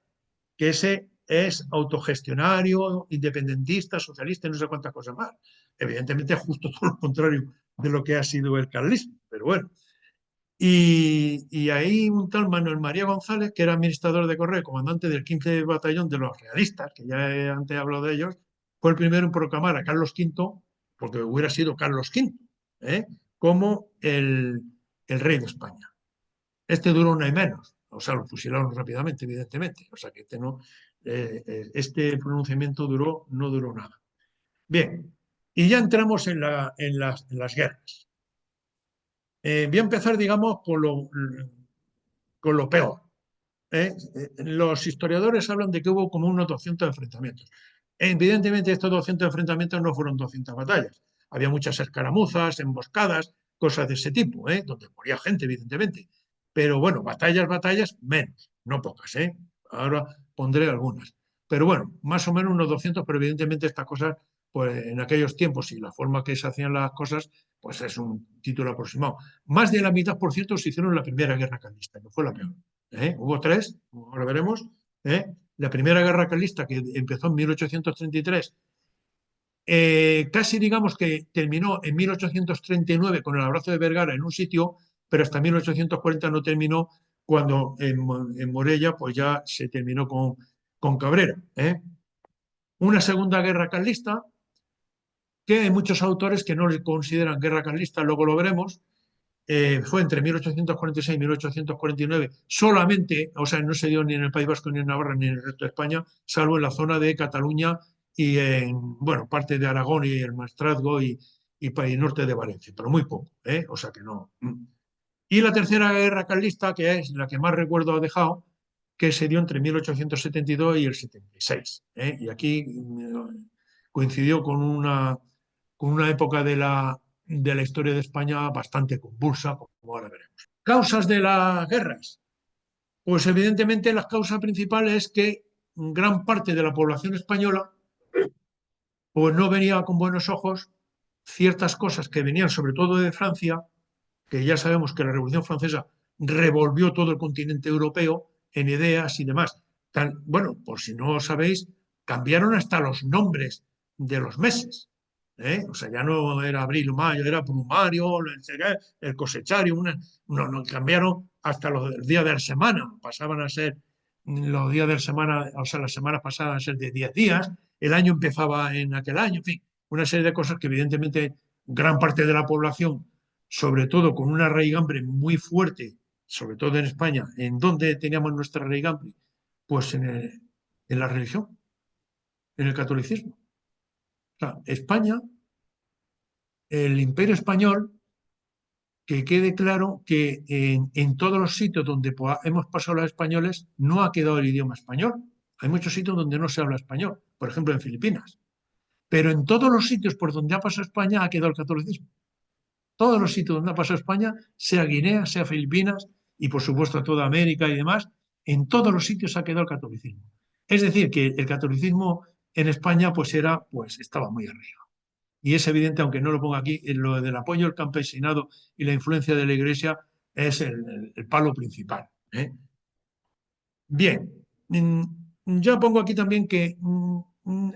que ese es autogestionario, independentista, socialista y no sé cuántas cosas más. Evidentemente es justo todo lo contrario de lo que ha sido el carlismo, pero bueno. Y ahí un tal Manuel María González, que era administrador de Correo, comandante del 15 Batallón de los Realistas, que ya antes he hablado de ellos, fue el primero en proclamar a Carlos V, porque hubiera sido Carlos V, como el rey de España. Este duró un año menos, o sea, lo fusilaron rápidamente, evidentemente, o sea que este pronunciamiento no duró nada. Bien, y ya entramos en las guerras. Voy a empezar, digamos, con lo peor. Los historiadores hablan de que hubo como unos 200 enfrentamientos. Evidentemente, estos 200 enfrentamientos no fueron 200 batallas. Había muchas escaramuzas, emboscadas, cosas de ese tipo, donde moría gente, evidentemente. Pero bueno, batallas, menos, no pocas. Ahora pondré algunas. Pero bueno, más o menos unos 200, pero evidentemente estas cosas, pues en aquellos tiempos y la forma que se hacían las cosas, pues es un título aproximado. Más de la mitad, por cierto, se hicieron en la Primera Guerra Carlista, que fue la peor. Hubo 3, ahora veremos. La Primera Guerra Carlista, que empezó en 1833, casi digamos que terminó en 1839 con el abrazo de Vergara en un sitio, pero hasta 1840 no terminó, cuando en Morella pues ya se terminó con Cabrera. Una Segunda Guerra Carlista, que hay muchos autores que no le consideran guerra carlista, luego lo veremos. Fue entre 1846 y 1849, solamente, o sea, no se dio ni en el País Vasco, ni en Navarra, ni en el resto de España, salvo en la zona de Cataluña y en, bueno, parte de Aragón y el Maestrazgo y norte de Valencia, pero muy poco, o sea que no. Y la Tercera Guerra Carlista, que es la que más recuerdo ha dejado, que se dio entre 1872 y el 76. Y aquí coincidió con una época de la historia de España bastante convulsa, como ahora veremos. Causas de las guerras. Pues evidentemente la causa principal es que gran parte de la población española pues no venía con buenos ojos ciertas cosas que venían sobre todo de Francia, que ya sabemos que la Revolución Francesa revolvió todo el continente europeo en ideas y demás. Bueno, por si no lo sabéis, cambiaron hasta los nombres de los meses. O sea, ya no era abril o mayo, era brumario, el cosechario, no, cambiaron hasta los días de la semana, pasaban a ser los días de la semana, o sea, las semanas pasaban a ser de 10 días, el año empezaba en aquel año, en fin, una serie de cosas que evidentemente gran parte de la población, sobre todo con una raigambre muy fuerte, sobre todo en España, ¿en dónde teníamos nuestra raigambre? Pues en la religión, en el catolicismo. O sea, España, el Imperio Español, que quede claro que en todos los sitios donde hemos pasado los españoles no ha quedado el idioma español. Hay muchos sitios donde no se habla español, por ejemplo en Filipinas. Pero en todos los sitios por donde ha pasado España ha quedado el catolicismo. Todos los sitios donde ha pasado España, sea Guinea, sea Filipinas y por supuesto toda América y demás, en todos los sitios ha quedado el catolicismo. Es decir, que el catolicismo en España pues estaba muy arriba. Y es evidente, aunque no lo ponga aquí, lo del apoyo al campesinado y la influencia de la Iglesia es el palo principal. Bien, ya pongo aquí también que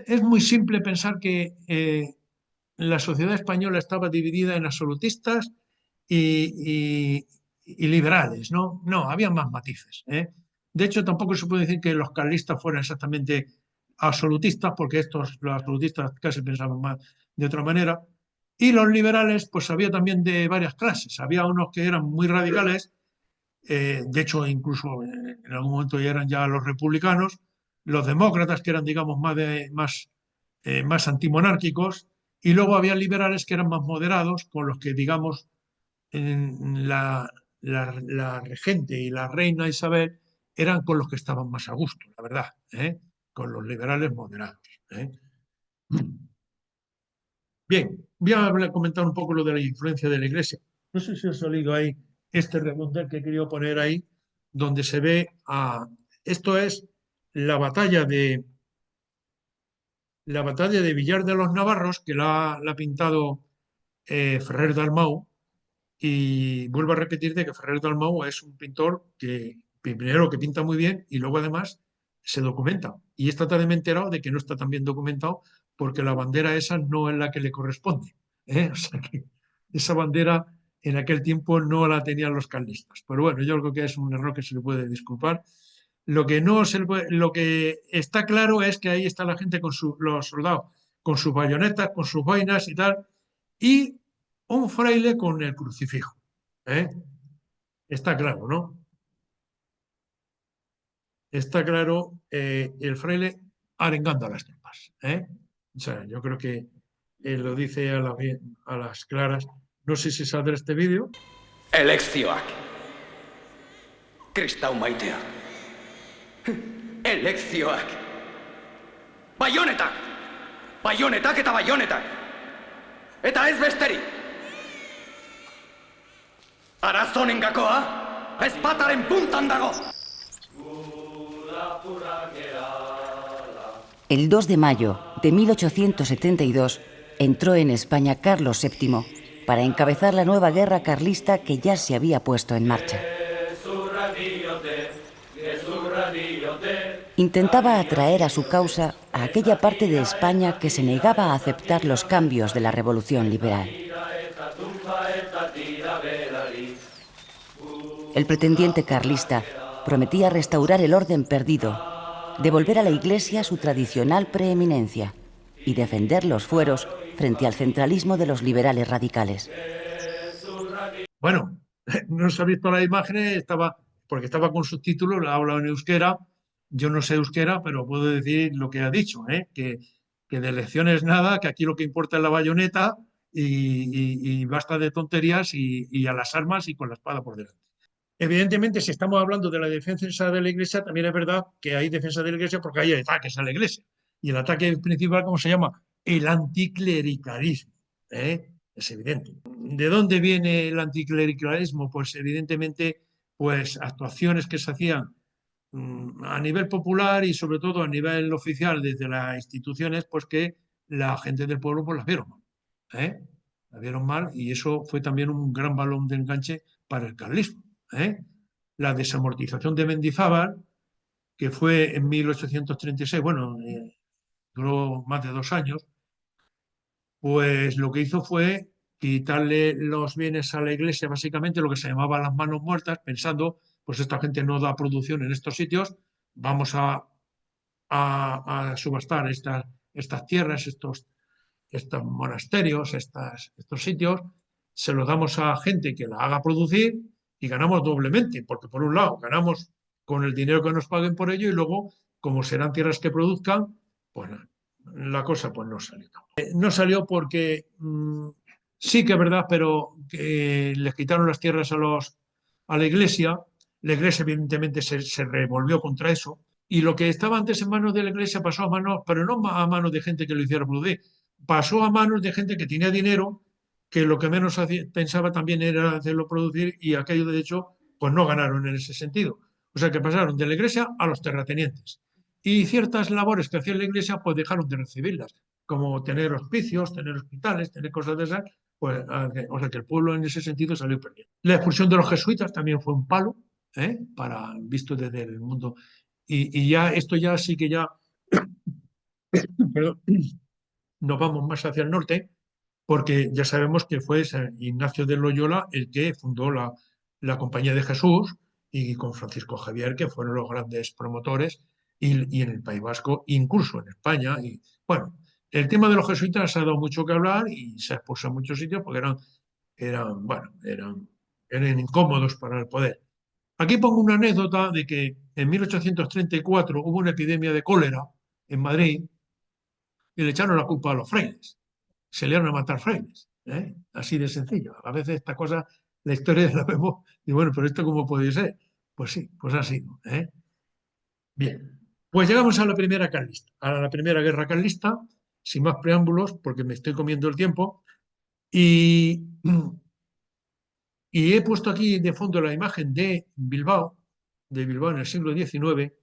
es muy simple pensar que la sociedad española estaba dividida en absolutistas y liberales, ¿no? No, había más matices. De hecho, tampoco se puede decir que los carlistas fueran exactamente absolutistas, porque los absolutistas casi pensaban más de otra manera. Y los liberales, pues había también de varias clases. Había unos que eran muy radicales, de hecho, incluso en algún momento ya eran ya los republicanos, los demócratas, que eran, digamos, más antimonárquicos, y luego había liberales que eran más moderados, con los que, digamos, la regente y la reina Isabel eran con los que estaban más a gusto, la verdad, con los liberales moderados. Bien, voy a comentar un poco lo de la influencia de la Iglesia. No sé si os ha leído ahí este redondel que he querido poner ahí, donde se ve esto es la batalla de Villar de los Navarros, que la ha pintado Ferrer Dalmau, y vuelvo a repetirte que Ferrer Dalmau es un pintor que primero que pinta muy bien y luego además se documenta. Y esta tarde me he enterado de que no está tan bien documentado porque la bandera esa no es la que le corresponde. O sea que esa bandera en aquel tiempo no la tenían los carlistas. Pero bueno, yo creo que es un error que se le puede disculpar. Lo que está claro es que ahí está la gente los soldados con sus bayonetas, con sus boinas y tal, y un fraile con el crucifijo. Está claro, ¿no? Está claro el fraile arengando a las tropas. O sea, yo creo que lo dice a las claras. No sé si saldrá este vídeo. Elekzioak. Kristau maiteak. Elekzioak. Baionetak! Baionetak eta baionetak! Eta ez besterik! Arazonen gakoa, ezpataren puntan dago! El 2 de mayo de 1872 entró en España Carlos VII para encabezar la nueva guerra carlista que ya se había puesto en marcha. Intentaba atraer a su causa a aquella parte de España que se negaba a aceptar los cambios de la revolución liberal. El pretendiente carlista prometía restaurar el orden perdido, devolver a la Iglesia su tradicional preeminencia y defender los fueros frente al centralismo de los liberales radicales. Bueno, no se ha visto las imágenes, porque estaba con subtítulos, ha hablado en euskera. Yo no sé euskera, pero puedo decir lo que ha dicho, que de elecciones nada, que aquí lo que importa es la bayoneta y basta de tonterías y a las armas y con la espada por delante. Evidentemente, si estamos hablando de la defensa de la Iglesia, también es verdad que hay defensa de la Iglesia porque hay ataques a la Iglesia. Y el ataque principal, ¿cómo se llama? el anticlericalismo. Es evidente. ¿De dónde viene el anticlericalismo? Pues evidentemente, pues actuaciones que se hacían a nivel popular y sobre todo a nivel oficial desde las instituciones, pues que la gente del pueblo pues las vieron mal. Las vieron mal y eso fue también un gran balón de enganche para el carlismo. La desamortización de Mendizábal, que fue en 1836, bueno, duró más de 2 años, pues lo que hizo fue quitarle los bienes a la iglesia, básicamente lo que se llamaba las manos muertas, pensando, pues esta gente no da producción en estos sitios, vamos a subastar estas tierras, estos monasterios, estos sitios, se los damos a gente que la haga producir y ganamos doblemente, porque por un lado ganamos con el dinero que nos paguen por ello y luego, como serán tierras que produzcan, pues la cosa pues no salió. No salió porque sí que es verdad, pero que les quitaron las tierras a la iglesia evidentemente se revolvió contra eso, y lo que estaba antes en manos de la iglesia pasó a manos, pero no a manos de gente que lo hiciera producir, pasó a manos de gente que tenía dinero, que lo que menos pensaba también era hacerlo producir, y aquello de hecho pues no ganaron en ese sentido. O sea que pasaron de la iglesia a los terratenientes. Y ciertas labores que hacía la iglesia pues dejaron de recibirlas, como tener hospicios, tener hospitales, tener cosas de esas, pues, o sea que el pueblo en ese sentido salió perdiendo. La expulsión de los jesuitas también fue un palo, visto desde el mundo. Y ya esto ya sí que ya perdón, nos vamos más hacia el norte, porque ya sabemos que fue San Ignacio de Loyola el que fundó la Compañía de Jesús, y con Francisco Javier, que fueron los grandes promotores, y en el País Vasco, incluso en España. Y bueno, el tema de los jesuitas ha dado mucho que hablar y se ha expuesto en muchos sitios porque eran incómodos para el poder. Aquí pongo una anécdota de que en 1834 hubo una epidemia de cólera en Madrid y le echaron la culpa a los frailes. Se le iban a matar frailes. Así de sencillo. A veces esta cosa, la historia la vemos y bueno, pero esto cómo puede ser. Pues sí, pues ha sido. Bien, pues llegamos a la primera carlista, a la primera guerra carlista, sin más preámbulos, porque me estoy comiendo el tiempo. Y he puesto aquí de fondo la imagen de Bilbao en el siglo XIX,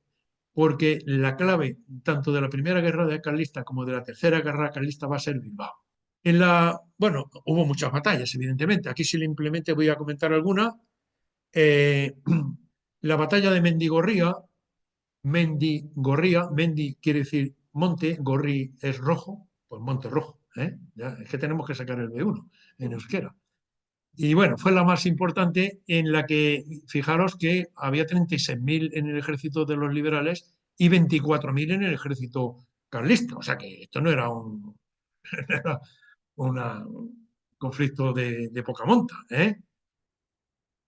porque la clave tanto de la primera guerra carlista como de la tercera guerra carlista va a ser Bilbao. Bueno, hubo muchas batallas, evidentemente. Aquí simplemente voy a comentar alguna. La batalla de Mendigorría, Mendi quiere decir monte, gorri es rojo, pues monte rojo. Es que tenemos que sacar el B1 en euskera. Y bueno, fue la más importante, en la que, fijaros que había 36.000 en el ejército de los liberales y 24.000 en el ejército carlista. O sea que esto no era un conflicto de poca monta.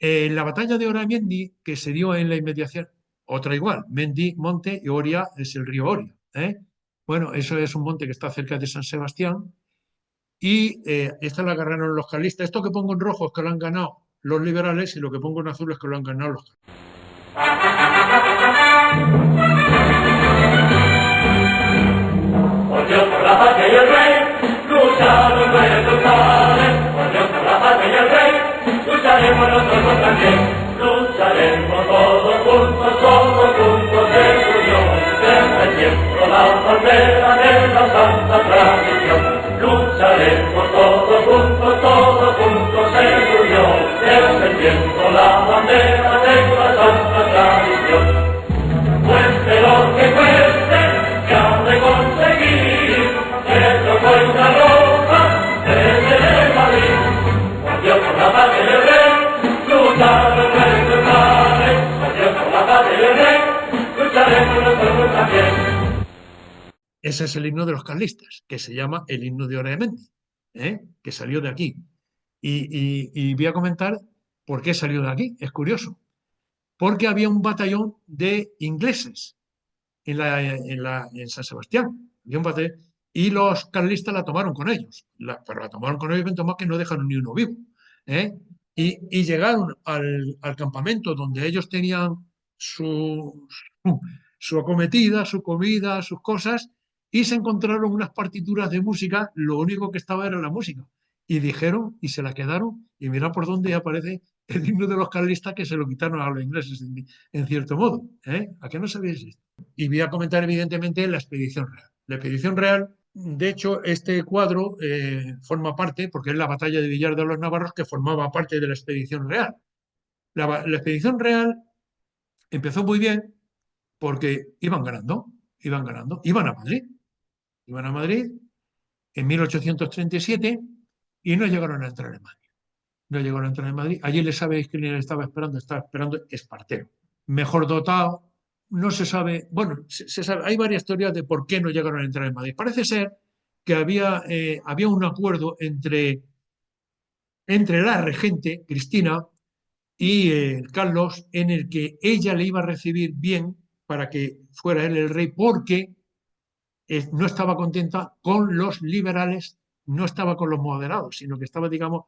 La batalla de Oramendi, que se dio en la inmediación, otra igual, Mendi, monte, y Oria es el río Oria. Bueno, eso es un monte que está cerca de San Sebastián. Y esta la ganaron los carlistas. Esto que pongo en rojo es que lo han ganado los liberales y lo que pongo en azul es que lo han ganado los carlistas. Por Dios, por la patria y el rey, lucharon nuestros padres. Por Dios, por la patria y el rey, lucharemos nosotros también. Lucharemos todos juntos de unión, defendiendo la bandera de la santa tradición. Lucharemos todos juntos en unión, defendiendo la bandera de la santa tradición. Cueste lo que cueste, que ha de conseguir, que no cuenta roja desde Madrid. Por Dios, por la patria y el rey, lucharemos nuestros padres. Por Dios, por la patria y el rey, lucharemos nosotros también. Ese es el himno de los carlistas, que se llama el himno de Oramendi, que salió de aquí. Y voy a comentar por qué salió de aquí. Es curioso. Porque había un batallón de ingleses en San Sebastián. Había un batallón, y los carlistas la tomaron con ellos. Pero la tomaron con ellos, más que no dejaron ni uno vivo. Y llegaron al campamento donde ellos tenían su acometida, su comida, sus cosas, y se encontraron unas partituras de música, lo único que estaba era la música. Y dijeron, y se la quedaron, y mira por dónde aparece el himno de los carlistas, que se lo quitaron a los ingleses en cierto modo. ¿A qué no sabéis esto? Y voy a comentar evidentemente la expedición real. La expedición real, de hecho, este cuadro forma parte, porque es la batalla de Villar de los Navarros, que formaba parte de la expedición real. La expedición real empezó muy bien porque iban ganando, iban a Madrid en 1837 y no llegaron a entrar en Madrid. No llegaron a entrar en Madrid. Allí le sabéis quién estaba esperando Espartero. Mejor dotado, no se sabe, bueno, se sabe, hay varias teorías de por qué no llegaron a entrar en Madrid. Parece ser que había un acuerdo entre la regente, Cristina, y Carlos, en el que ella le iba a recibir bien para que fuera él el rey, porque no estaba contenta con los liberales, no estaba con los moderados, sino que estaba, digamos,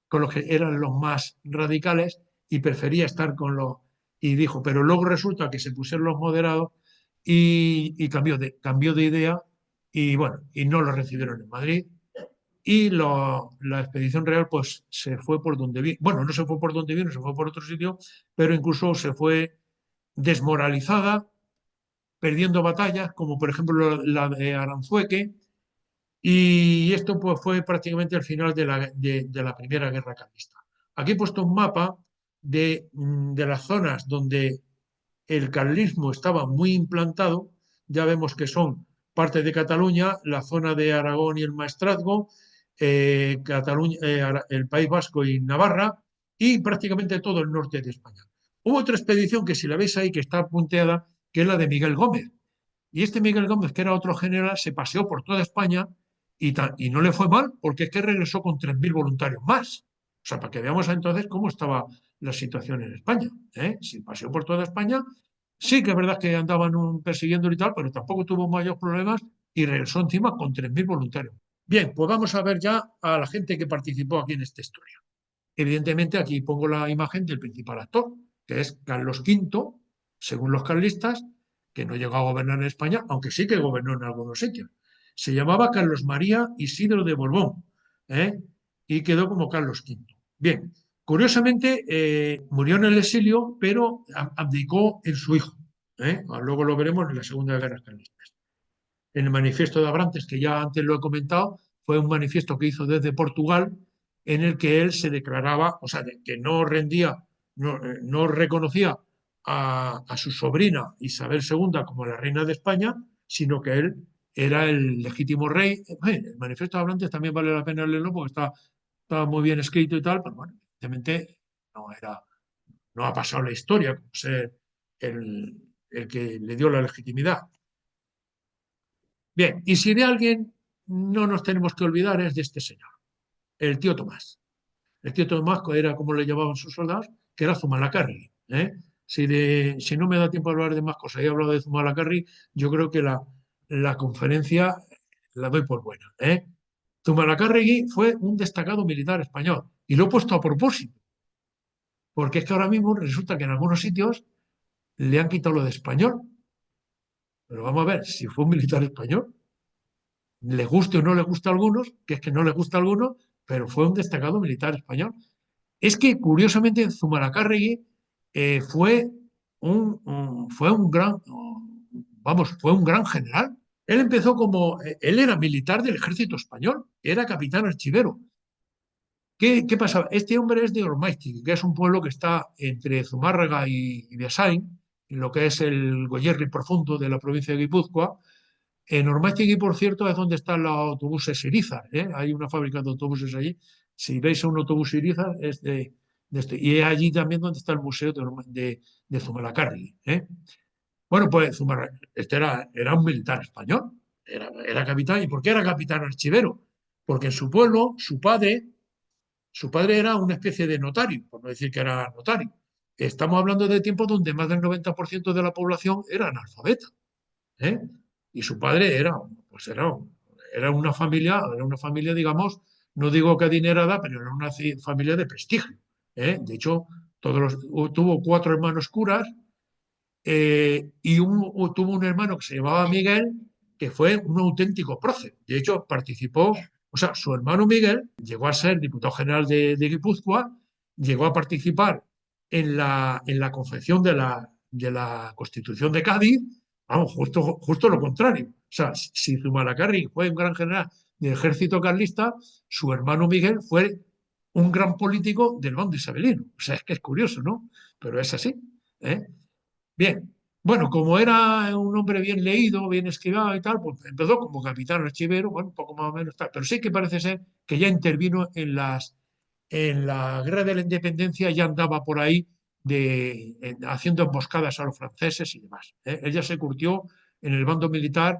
con los que eran los más radicales y prefería estar con los... Y dijo, pero luego resulta que se pusieron los moderados y cambió de idea y bueno, y no lo recibieron en Madrid. Y la expedición real pues se fue por donde vino. Bueno, no se fue por donde vino, se fue por otro sitio, pero incluso se fue desmoralizada, perdiendo batallas, como por ejemplo la de Aranzueque, y esto pues, fue prácticamente el final de la Primera Guerra Carlista. Aquí he puesto un mapa de las zonas donde el carlismo estaba muy implantado. Ya vemos que son parte de Cataluña, la zona de Aragón y el Maestrazgo, Cataluña, el País Vasco y Navarra, y prácticamente todo el norte de España. Hubo otra expedición que, si la veis ahí, que está punteada, que es la de Miguel Gómez. Y este Miguel Gómez, que era otro general, se paseó por toda España y no le fue mal, porque es que regresó con 3.000 voluntarios más. O sea, para que veamos entonces cómo estaba la situación en España. Se paseó por toda España. Sí que es verdad que andaban persiguiéndolo y tal, pero tampoco tuvo mayores problemas y regresó encima con 3.000 voluntarios. Bien, pues vamos a ver ya a la gente que participó aquí en esta historia. Evidentemente aquí pongo la imagen del principal actor, que es Carlos V, según los carlistas, que no llegó a gobernar en España, aunque sí que gobernó en algunos sitios. Se llamaba Carlos María Isidro de Borbón, y quedó como Carlos V. Bien, curiosamente murió en el exilio, pero abdicó en su hijo. Luego lo veremos en la Segunda Guerra Carlista. En el manifiesto de Abrantes, que ya antes lo he comentado, fue un manifiesto que hizo desde Portugal, en el que él se declaraba, o sea, que no rendía, no reconocía a su sobrina Isabel II como la reina de España, sino que él era el legítimo rey. El manifiesto de Abrantes también vale la pena leerlo porque está muy bien escrito y tal, pero bueno, evidentemente no ha pasado la historia como ser el que le dio la legitimidad. Bien, y si de alguien no nos tenemos que olvidar es de este señor, el tío Tomás. El tío Tomás era como le llamaban sus soldados, que era Zumalacárregui. Si no me da tiempo a hablar de más cosas, he hablado de Zumalacárregui, yo creo que la conferencia la doy por buena. Zumalacárregui fue un destacado militar español, y lo he puesto a propósito, porque es que ahora mismo resulta que en algunos sitios le han quitado lo de español. Pero vamos a ver, si fue un militar español, le guste o no le gusta a algunos, que es que no le gusta a algunos, pero fue un destacado militar español. Es que, curiosamente, Zumalacárregui fue un gran general. Él era militar del ejército español, era capitán archivero. ¿Qué pasaba? Este hombre es de Ormaiztegui, que es un pueblo que está entre Zumárraga y Beasain, en lo que es el Goierri profundo de la provincia de Guipúzcoa. En Ormaiztegui, por cierto, es donde están los autobuses Irizar. Hay una fábrica de autobuses allí. Si veis un autobús Irizar, es de este. Y es allí también donde está el museo de Zumalacárregui. Bueno, pues este era un militar español. Era capitán. ¿Y por qué era capitán archivero? Porque en su pueblo, su padre era una especie de notario, por no decir que era notario. Estamos hablando de tiempos donde más del 90% de la población era analfabeta. Y su padre era una familia, digamos, no digo que adinerada, pero era una familia de prestigio. De hecho, tuvo 4 hermanos curas, y tuvo un hermano que se llamaba Miguel, que fue un auténtico prócer. De hecho, participó, o sea, su hermano Miguel llegó a ser diputado general de Guipúzcoa, llegó a participar en la confección de la Constitución de Cádiz, vamos, justo lo contrario. O sea, si Zumalacárregui fue un gran general del ejército carlista, su hermano Miguel fue un gran político del bando isabelino. O sea, es que es curioso, ¿no? Pero es así, ¿eh? Bien, bueno, como era un hombre bien leído, bien escribado y tal, pues empezó como capitán archivero, bueno, un poco más o menos tal, pero sí que parece ser que ya intervino en la Guerra de la Independencia, ya andaba por ahí haciendo emboscadas a los franceses y demás, ¿eh? Él ya se curtió en el bando militar,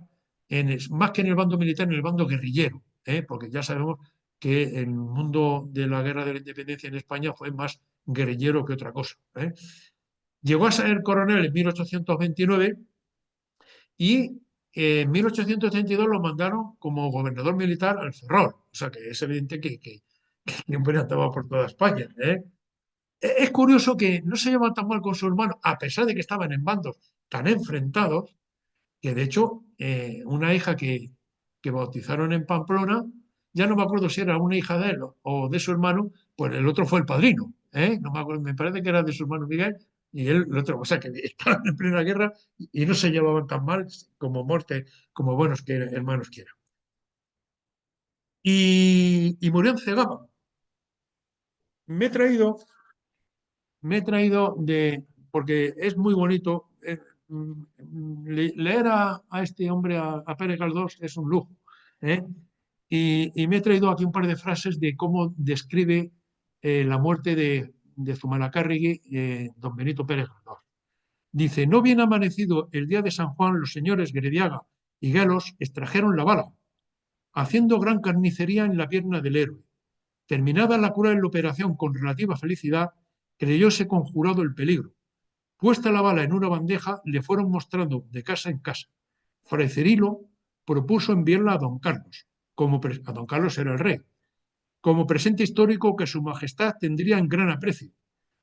más que en el bando militar, en el bando guerrillero, ¿eh? Porque ya sabemos que el mundo de la Guerra de la Independencia en España fue más guerrillero que otra cosa, ¿eh? Llegó a ser coronel en 1829 y en 1832 lo mandaron como gobernador militar al Ferrol. O sea que es evidente que siempre andaba por toda España, ¿eh? Es curioso que no se llevan tan mal con su hermano, a pesar de que estaban en bandos tan enfrentados, que de hecho una hija que bautizaron en Pamplona, ya no me acuerdo si era una hija de él o de su hermano, pues el otro fue el padrino, ¿eh? No me acuerdo, me parece que era de su hermano Miguel y él el otro, o sea que estaban en plena guerra y no se llevaban tan mal como buenos hermanos que eran. Y murió en Cegama. Me he traído porque es muy bonito. Leer a este hombre, a Pérez Galdós, es un lujo, ¿eh? Y me he traído aquí un par de frases de cómo describe la muerte de Zumalacárregui, don Benito Pérez Galdós. Dice: no bien amanecido el día de San Juan, los señores Grediaga y Gelos extrajeron la bala, haciendo gran carnicería en la pierna del héroe. Terminada la cruel operación con relativa felicidad, creyóse conjurado el peligro. Puesta la bala en una bandeja, le fueron mostrando de casa en casa. Fray Cirilo propuso enviarla a don Carlos, a don Carlos era el rey, como presente histórico que su majestad tendría en gran aprecio.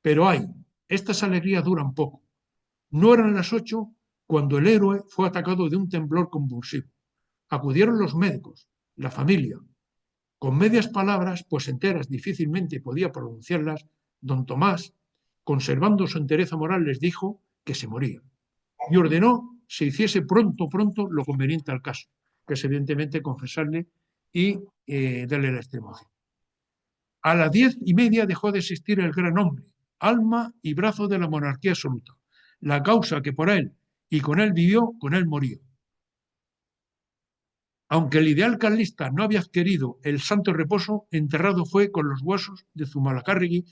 Pero ay, estas alegrías duran poco. No eran las 8 cuando el héroe fue atacado de un temblor convulsivo. Acudieron los médicos, la familia. Con medias palabras, pues enteras difícilmente podía pronunciarlas, don Tomás, conservando su entereza moral, les dijo que se moría y ordenó se hiciese pronto lo conveniente al caso, que es evidentemente confesarle y darle la extremaunción. A las 10:30 dejó de existir el gran hombre, alma y brazo de la monarquía absoluta, la causa que por él y con él vivió, con él murió. Aunque el ideal carlista no había adquirido el santo reposo, enterrado fue con los huesos de Zumalacárregui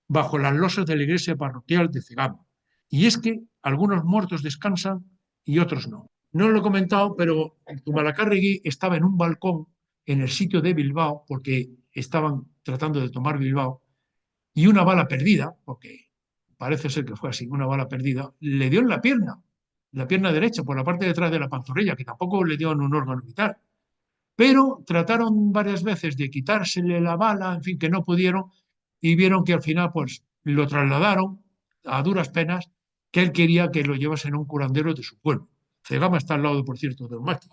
bajo las losas de la iglesia parroquial de Cegama. Y es que algunos muertos descansan y otros no. No lo he comentado, pero Zumalacárregui estaba en un balcón en el sitio de Bilbao, porque estaban tratando de tomar Bilbao, y una bala perdida, porque parece ser que fue así, una bala perdida, le dio en la pierna derecha, por la parte de atrás de la pantorrilla, que tampoco le dio en un órgano vital. Pero trataron varias veces de quitársele la bala, en fin, que no pudieron, y vieron que al final pues lo trasladaron a duras penas, que él quería que lo llevasen a un curandero de su pueblo. Cegama está al lado, por cierto, del Maqui.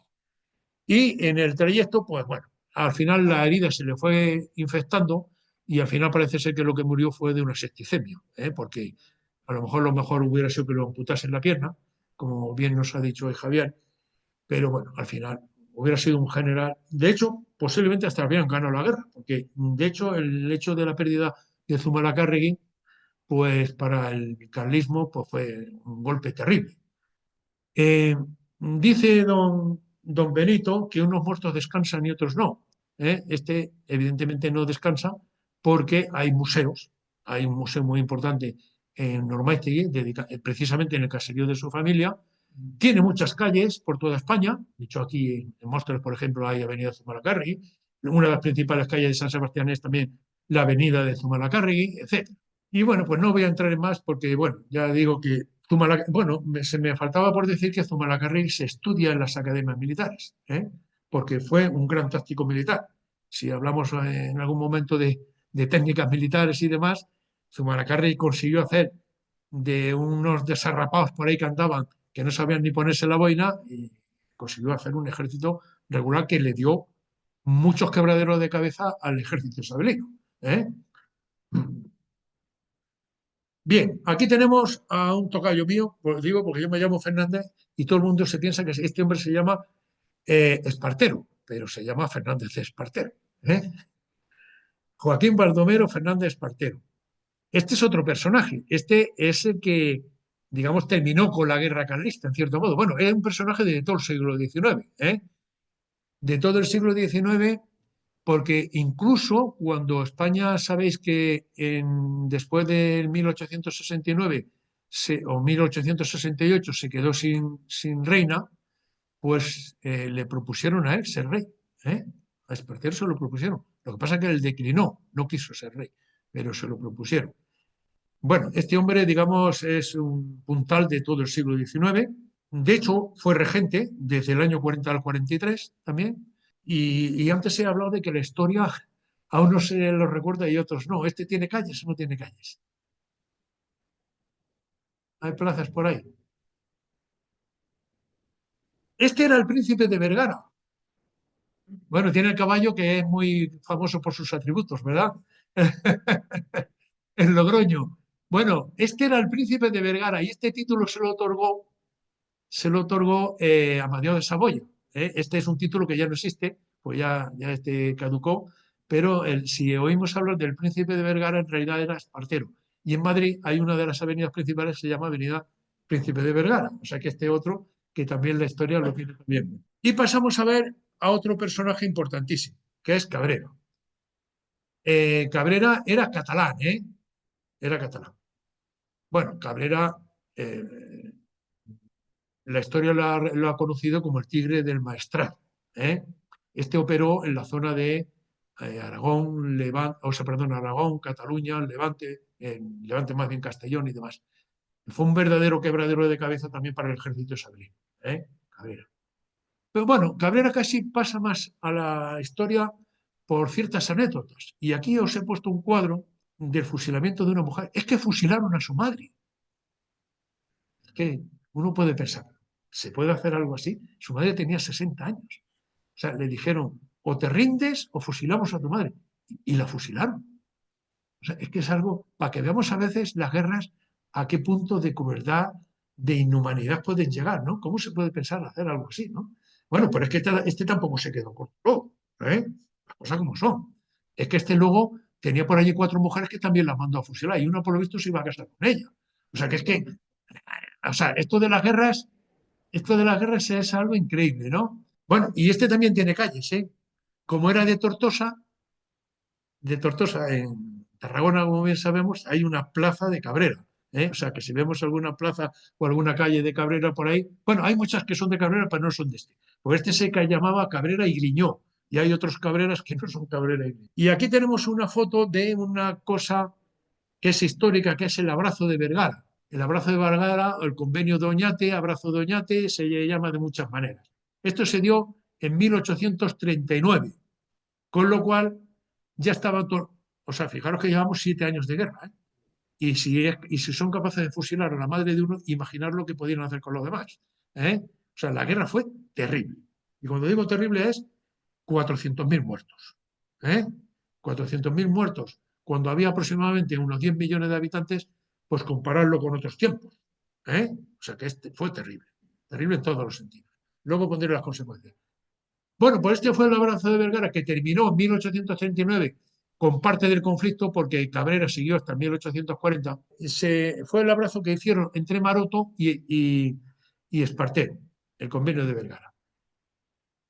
Y en el trayecto, pues bueno, al final la herida se le fue infectando y al final parece ser que lo que murió fue de una septicemia, porque a lo mejor hubiera sido que lo amputasen la pierna, como bien nos ha dicho hoy Javier, pero bueno, al final hubiera sido un general. De hecho, posiblemente hasta habrían ganado la guerra, porque de hecho el hecho de la pérdida de Zumalacárregui, pues para el carlismo pues fue un golpe terrible. Dice don Benito que unos muertos descansan y otros no. Este evidentemente no descansa porque hay museos. Hay un museo muy importante en Normaitegui, precisamente en el caserío de su familia. Tiene muchas calles por toda España. De hecho, aquí en Móstoles, por ejemplo, hay Avenida Zumalacárregui. Una de las principales calles de San Sebastián es también la Avenida de Zumalacárregui, etc. Y bueno, pues no voy a entrar en más porque, bueno, ya digo que se me faltaba por decir que Zumalacárregui se estudia en las academias militares, porque fue un gran táctico militar. Si hablamos en algún momento de técnicas militares y demás, Zumalacárregui consiguió hacer de unos desarrapados por ahí que andaban, que no sabían ni ponerse la boina, y consiguió hacer un ejército regular que le dio muchos quebraderos de cabeza al ejército isabelino. Bien, aquí tenemos a un tocayo mío, pues digo porque yo me llamo Fernández y todo el mundo se piensa que este hombre se llama Espartero, pero se llama Fernández Espartero. Joaquín Baldomero Fernández Espartero. Este es otro personaje. Este es el que, digamos, terminó con la guerra carlista, en cierto modo. Bueno, es un personaje de todo el siglo XIX, de todo el siglo XIX, porque incluso cuando España, sabéis que después de 1869 o 1868 se quedó sin reina, pues le propusieron a él ser rey. A Espartero se lo propusieron. Lo que pasa es que él declinó, no quiso ser rey, pero se lo propusieron. Bueno, este hombre, digamos, es un puntal de todo el siglo XIX. De hecho, fue regente desde el año 40 al 43 también. Y antes he hablado de que la historia a unos se lo recuerda y a otros no. ¿Este tiene calles o no tiene calles? ¿Hay plazas por ahí? Este era el príncipe de Vergara. Bueno, tiene el caballo que es muy famoso por sus atributos, ¿verdad? El Logroño. Bueno, este era el príncipe de Vergara y este título se lo otorgó Amadeo de Saboya. Este es un título que ya no existe, pues ya caducó, pero si oímos hablar del príncipe de Vergara, en realidad era Espartero. Y en Madrid hay una de las avenidas principales que se llama Avenida Príncipe de Vergara. O sea que este otro, que también la historia lo tiene también. Y pasamos a ver a otro personaje importantísimo, que es Cabrera. Cabrera era catalán, Era catalán. Bueno, Cabrera, la historia lo ha conocido como el tigre del Maestrat. Este operó en la zona de Aragón, Aragón, Cataluña, Levante más bien Castellón y demás. Fue un verdadero quebradero de cabeza también para el ejército isabelino, Cabrera. Pero bueno, Cabrera casi pasa más a la historia por ciertas anécdotas. Y aquí os he puesto un cuadro del fusilamiento de una mujer. Es que fusilaron a su madre. Es que uno puede pensar, ¿se puede hacer algo así? Su madre tenía 60 años. O sea, le dijeron, o te rindes o fusilamos a tu madre. Y la fusilaron. O sea, es que es algo, para que veamos a veces las guerras, a qué punto de crueldad, de inhumanidad pueden llegar, ¿no? ¿Cómo se puede pensar hacer algo así, ¿no? Bueno, pero es que este tampoco se quedó corto, Las cosas como son. Es que este luego tenía por allí 4 mujeres que también las mandó a fusilar y una por lo visto se iba a casar con ella. O sea, que es que, esto de las guerras es algo increíble, ¿no? Bueno, y este también tiene calles, Como era de Tortosa en Tarragona, como bien sabemos, hay una plaza de Cabrera. O sea, que si vemos alguna plaza o alguna calle de Cabrera por ahí, bueno, hay muchas que son de Cabrera, pero no son de este. Pues este se llamaba Cabrera y Griñó, y hay otros Cabreras que no son Cabrera y Griñó. Y aquí tenemos una foto de una cosa que es histórica, que es el abrazo de Vergara. El abrazo de Vergara, el convenio de Oñate, abrazo de Oñate, se llama de muchas maneras. Esto se dio en 1839, con lo cual ya estaba todo. O sea, fijaros que llevamos 7 años de guerra, Y si son capaces de fusilar a la madre de uno, imaginar lo que podían hacer con los demás. O sea, la guerra fue terrible. Y cuando digo terrible es 400.000 muertos. 400.000 muertos cuando había aproximadamente unos 10 millones de habitantes, pues compararlo con otros tiempos. O sea que fue terrible. Terrible en todos los sentidos. Luego pondré las consecuencias. Bueno, pues este fue el abrazo de Vergara que terminó en 1839 con parte del conflicto porque Cabrera siguió hasta 1840. Fue el abrazo que hicieron entre Maroto y Espartero, el convenio de Vergara.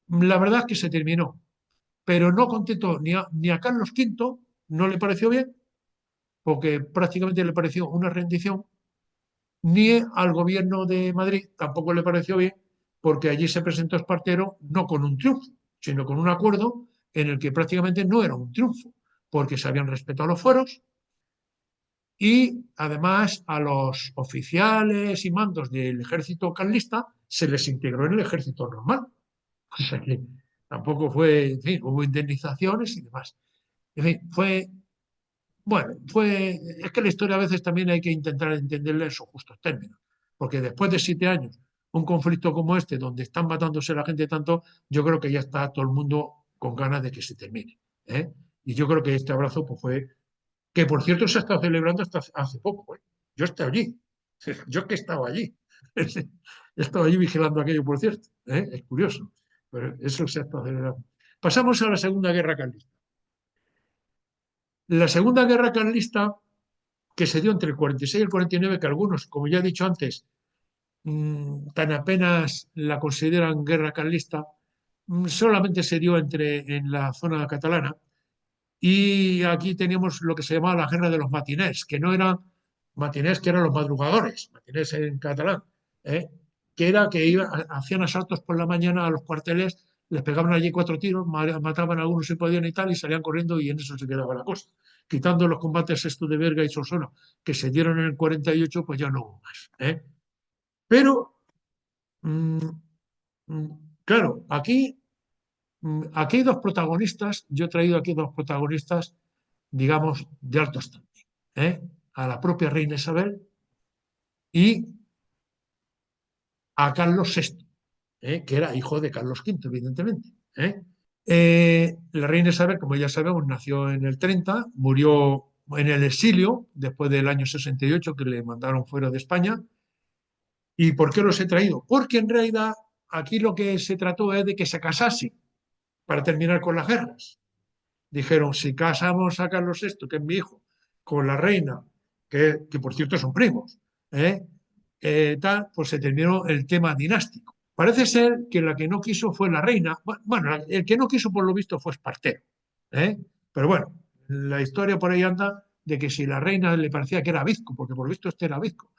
La verdad es que se terminó, pero no contentó ni a Carlos V, no le pareció bien, porque prácticamente le pareció una rendición, ni al gobierno de Madrid tampoco le pareció bien, porque allí se presentó Espartero no con un triunfo, sino con un acuerdo en el que prácticamente no era un triunfo, porque se habían respetado los fueros y además a los oficiales y mandos del ejército carlista se les integró en el ejército normal. O sea que tampoco fue, en fin, hubo indemnizaciones y demás. En fin, es que la historia a veces también hay que intentar entenderla en sus justos términos, porque después de 7 años, un conflicto como este, donde están matándose la gente tanto, yo creo que ya está todo el mundo con ganas de que se termine. Y yo creo que este abrazo pues, fue, que por cierto se ha estado celebrando hasta hace poco. Yo estaba allí, yo que estaba allí. Estaba allí vigilando aquello, por cierto. Es curioso, pero eso se ha estado celebrando. Pasamos a la Segunda Guerra Carlista. La Segunda Guerra Carlista, que se dio entre el 46 y el 49, que algunos, como ya he dicho antes, tan apenas la consideran guerra carlista, solamente se dio en la zona catalana, y aquí teníamos lo que se llamaba la guerra de los matinés, que no eran matinés, que eran los madrugadores, matinés en catalán, que era que hacían asaltos por la mañana a los cuarteles, les pegaban allí 4 tiros, mataban a algunos si podían y tal, y salían corriendo y en eso se quedaba la cosa. Quitando los combates estos de Berga y Solsona, que se dieron en el 48, pues ya no hubo más. Pero, claro, aquí hay 2 protagonistas, yo he traído aquí 2 protagonistas, digamos, de alto standing, a la propia reina Isabel y a Carlos VI, que era hijo de Carlos V, evidentemente. La reina Isabel, como ya sabemos, nació en el 30, murió en el exilio después del año 68, que le mandaron fuera de España. ¿Y por qué los he traído? Porque en realidad aquí lo que se trató es de que se casase para terminar con las guerras. Dijeron, si casamos a Carlos VI, que es mi hijo, con la reina, que por cierto son primos, pues se terminó el tema dinástico. Parece ser que la que no quiso fue la reina. Bueno, el que no quiso por lo visto fue Espartero. Pero bueno, la historia por ahí anda de que si la reina le parecía que era bizco, porque por lo visto este era bizco.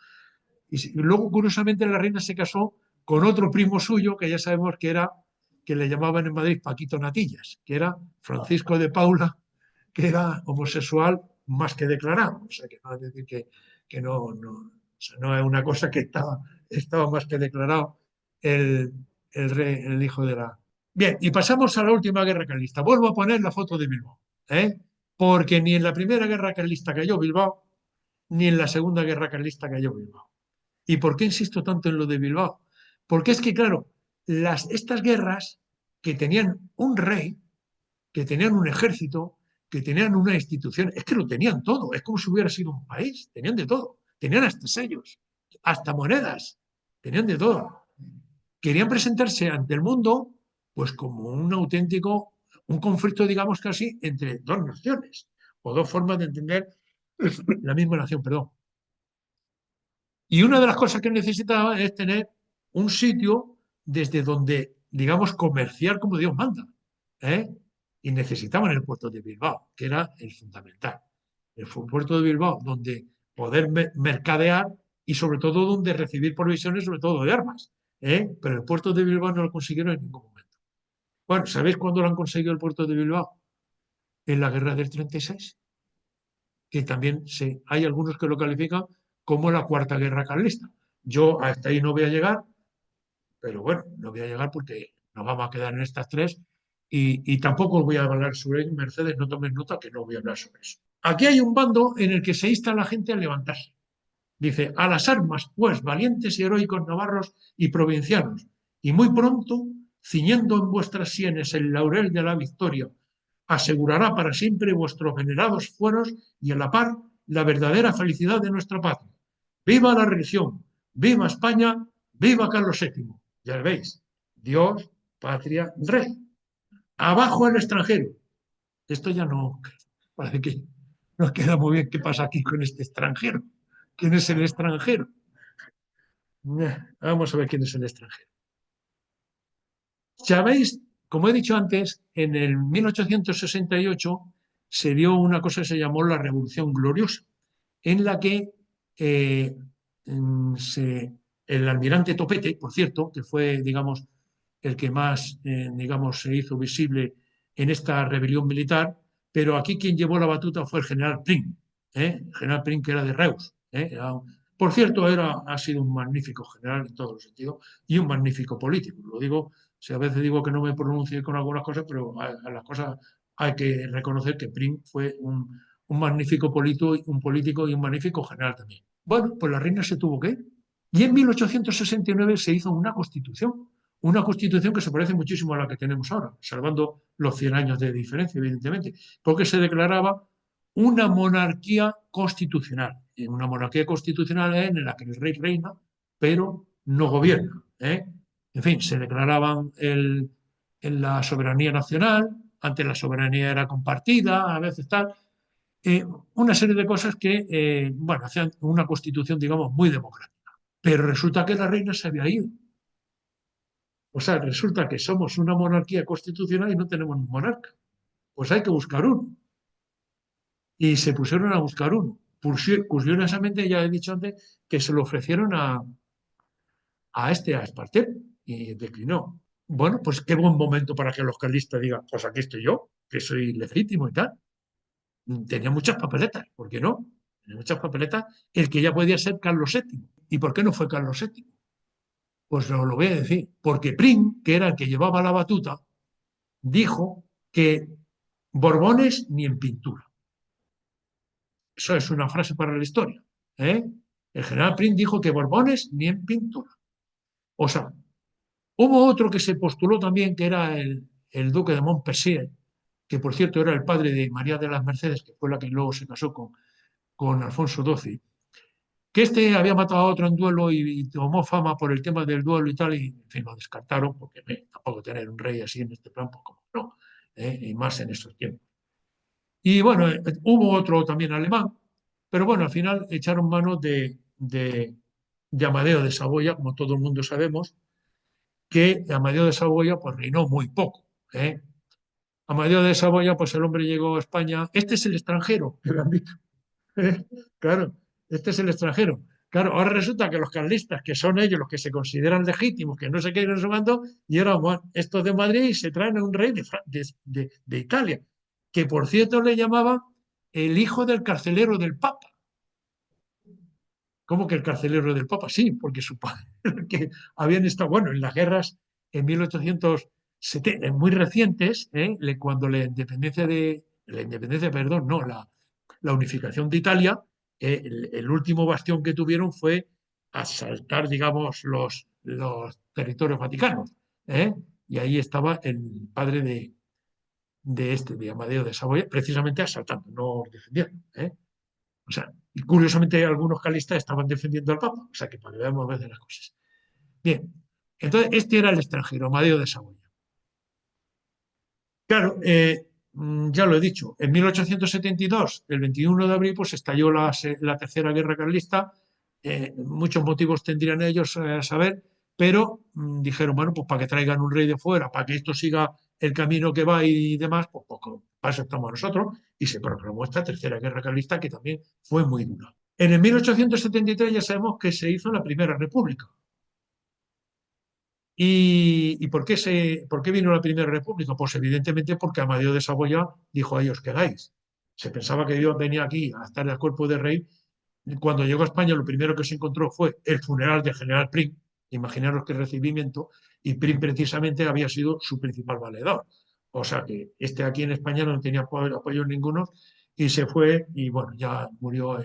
Y luego, curiosamente, la reina se casó con otro primo suyo, que ya sabemos que le llamaban en Madrid Paquito Natillas, que era Francisco de Paula, que era homosexual más que declarado. O sea, que no es decir que no, o sea, no es una cosa que estaba más que declarado el hijo de la... Bien, y pasamos a la última guerra carlista. Vuelvo a poner la foto de Bilbao, porque ni en la primera guerra carlista cayó Bilbao, ni en la segunda guerra carlista cayó Bilbao. ¿Y por qué insisto tanto en lo de Bilbao? Porque es que, claro, estas guerras que tenían un rey, que tenían un ejército, que tenían una institución, es que lo tenían todo, es como si hubiera sido un país, tenían de todo, tenían hasta sellos, hasta monedas, tenían de todo. Querían presentarse ante el mundo pues como un conflicto, digamos casi, entre 2 naciones, o 2 formas de entender la misma nación, perdón. Y una de las cosas que necesitaba es tener un sitio desde donde, digamos, comerciar como Dios manda. Y necesitaban el puerto de Bilbao, que era el fundamental. El puerto de Bilbao, donde poder mercadear y sobre todo donde recibir provisiones, sobre todo de armas. Pero el puerto de Bilbao no lo consiguieron en ningún momento. Bueno, ¿sabéis cuándo lo han conseguido el puerto de Bilbao? En la guerra del 36. Que también hay algunos que lo califican como la cuarta guerra carlista. Yo hasta ahí no voy a llegar, pero bueno, no voy a llegar porque nos vamos a quedar en estas 3 y tampoco voy a hablar sobre ello. Mercedes, no tomes nota que no voy a hablar sobre eso. Aquí hay un bando en el que se insta a la gente a levantarse. Dice, a las armas, pues, valientes y heroicos navarros y provincianos, y muy pronto, ciñendo en vuestras sienes el laurel de la victoria, asegurará para siempre vuestros venerados fueros y a la par la verdadera felicidad de nuestra patria. ¡Viva la religión! ¡Viva España! ¡Viva Carlos VII! Ya veis, Dios, patria, rey. Abajo el extranjero. Esto ya no, parece que nos queda muy bien qué pasa aquí con este extranjero. ¿Quién es el extranjero? Vamos a ver quién es el extranjero. ¿Sabéis? Como he dicho antes, en el 1868 se dio una cosa que se llamó la Revolución Gloriosa, en la que el almirante Topete, por cierto, que fue, digamos, el que más, digamos, se hizo visible en esta rebelión militar, pero aquí quien llevó la batuta fue el general Prim, el general Prim, que era de Reus. Por cierto, ha sido un magnífico general en todos los sentidos y un magnífico político. Lo digo, si a veces digo que no me pronuncie con algunas cosas, pero a las cosas hay que reconocer que Prim fue un magnífico político y un magnífico general también. Bueno, pues la reina se tuvo que ir. Y en 1869 se hizo una constitución que se parece muchísimo a la que tenemos ahora, salvando los 100 años de diferencia, evidentemente, porque se declaraba una monarquía constitucional. Y una monarquía constitucional es en la que el rey reina, pero no gobierna. En fin, se declaraban en la soberanía nacional, antes la soberanía era compartida, a veces tal. Una serie de cosas que, bueno, hacían una constitución, digamos, muy democrática. Pero resulta que la reina se había ido. O sea, resulta que somos una monarquía constitucional y no tenemos un monarca. Pues hay que buscar uno. Y se pusieron a buscar uno. Curiosamente, ya he dicho antes, que se lo ofrecieron a Espartero y declinó. Bueno, pues qué buen momento para que los carlistas digan, pues aquí estoy yo, que soy legítimo y tal. Tenía muchas papeletas, ¿por qué no? Tenía muchas papeletas el que ya podía ser Carlos VII. ¿Y por qué no fue Carlos VII? Pues os lo voy a decir. Porque Prim, que era el que llevaba la batuta, dijo que Borbones ni en pintura. Eso es una frase para la historia. El general Prim dijo que Borbones ni en pintura. O sea, hubo otro que se postuló también, que era el duque de Montpensier, que por cierto era el padre de María de las Mercedes, que fue la que luego se casó con Alfonso XII, que este había matado a otro en duelo y tomó fama por el tema del duelo y tal, y en fin, lo descartaron, porque tampoco tener un rey así en este plan, pues como no, y más en estos tiempos. Y bueno, hubo otro también alemán, pero bueno, al final echaron mano de Amadeo de Saboya, como todo el mundo sabemos, que Amadeo de Saboya pues reinó muy poco. Amadeo de Saboya, pues el hombre llegó a España. Este es el extranjero, que me han dicho. Claro, este es el extranjero. Claro, ahora resulta que los carlistas, que son ellos los que se consideran legítimos, que no se quieren sumando, y ahora bueno, estos de Madrid y se traen a un rey de Italia, que por cierto le llamaba el hijo del carcelero del Papa. ¿Cómo que el carcelero del Papa? Sí, porque su padre, que habían estado, bueno, en las guerras en 1870, muy recientes, cuando la independencia, perdón, no, la unificación de Italia, el último bastión que tuvieron fue asaltar, digamos, los territorios vaticanos. Y ahí estaba el padre de Amadeo de Saboya, precisamente asaltando, no defendiendo. O sea, y curiosamente algunos carlistas estaban defendiendo al Papa, o sea que para que veamos a veces las cosas. Bien, entonces este era el extranjero, Amadeo de Saboya. Claro, ya lo he dicho, en 1872, el 21 de abril, pues estalló la Tercera Guerra Carlista. Muchos motivos tendrían ellos a saber, pero dijeron, bueno, pues para que traigan un rey de fuera, para que esto siga el camino que va y demás, pues para eso estamos nosotros, y se proclamó esta Tercera Guerra Carlista, que también fue muy dura. En el 1873 ya sabemos que se hizo la Primera República. ¿Y por qué vino la Primera República? Pues evidentemente porque Amadeo de Saboya dijo: ahí os quedáis. Se pensaba que Dios venía aquí a estar al cuerpo de rey. Cuando llegó a España, lo primero que se encontró fue el funeral del general Prim. Imaginaros qué recibimiento. Y Prim precisamente había sido su principal valedor. O sea que aquí en España no tenía apoyo ninguno y se fue, y bueno, ya murió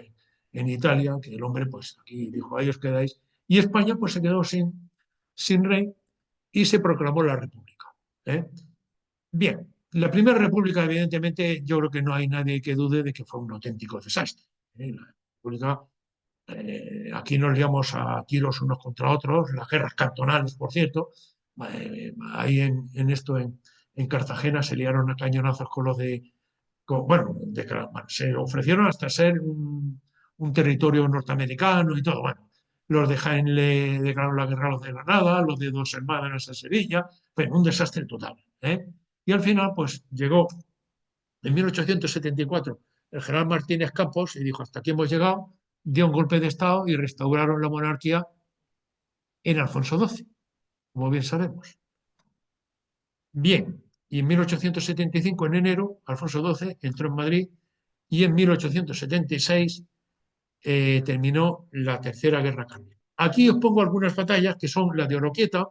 en Italia, que el hombre pues aquí dijo: ahí os quedáis. Y España pues se quedó sin rey y se proclamó la República. Bien, la Primera República, evidentemente, yo creo que no hay nadie que dude de que fue un auténtico desastre. La República, aquí nos liamos a tiros unos contra otros, las guerras cantonales, por cierto. Ahí en Cartagena se liaron a cañonazos con los se ofrecieron hasta ser un territorio norteamericano y todo. Bueno, los de Jaén le declararon la guerra a los de Granada, los de Dos Hermanas a Sevilla, fue un desastre total. Y al final, pues llegó en 1874 el general Martínez Campos y dijo: hasta aquí hemos llegado, dio un golpe de Estado y restauraron la monarquía en Alfonso XII, como bien sabemos. Bien, y en 1875, en enero, Alfonso XII entró en Madrid y en 1876 terminó la Tercera Guerra Carlista. Aquí os pongo algunas batallas que son la de Oroquieta,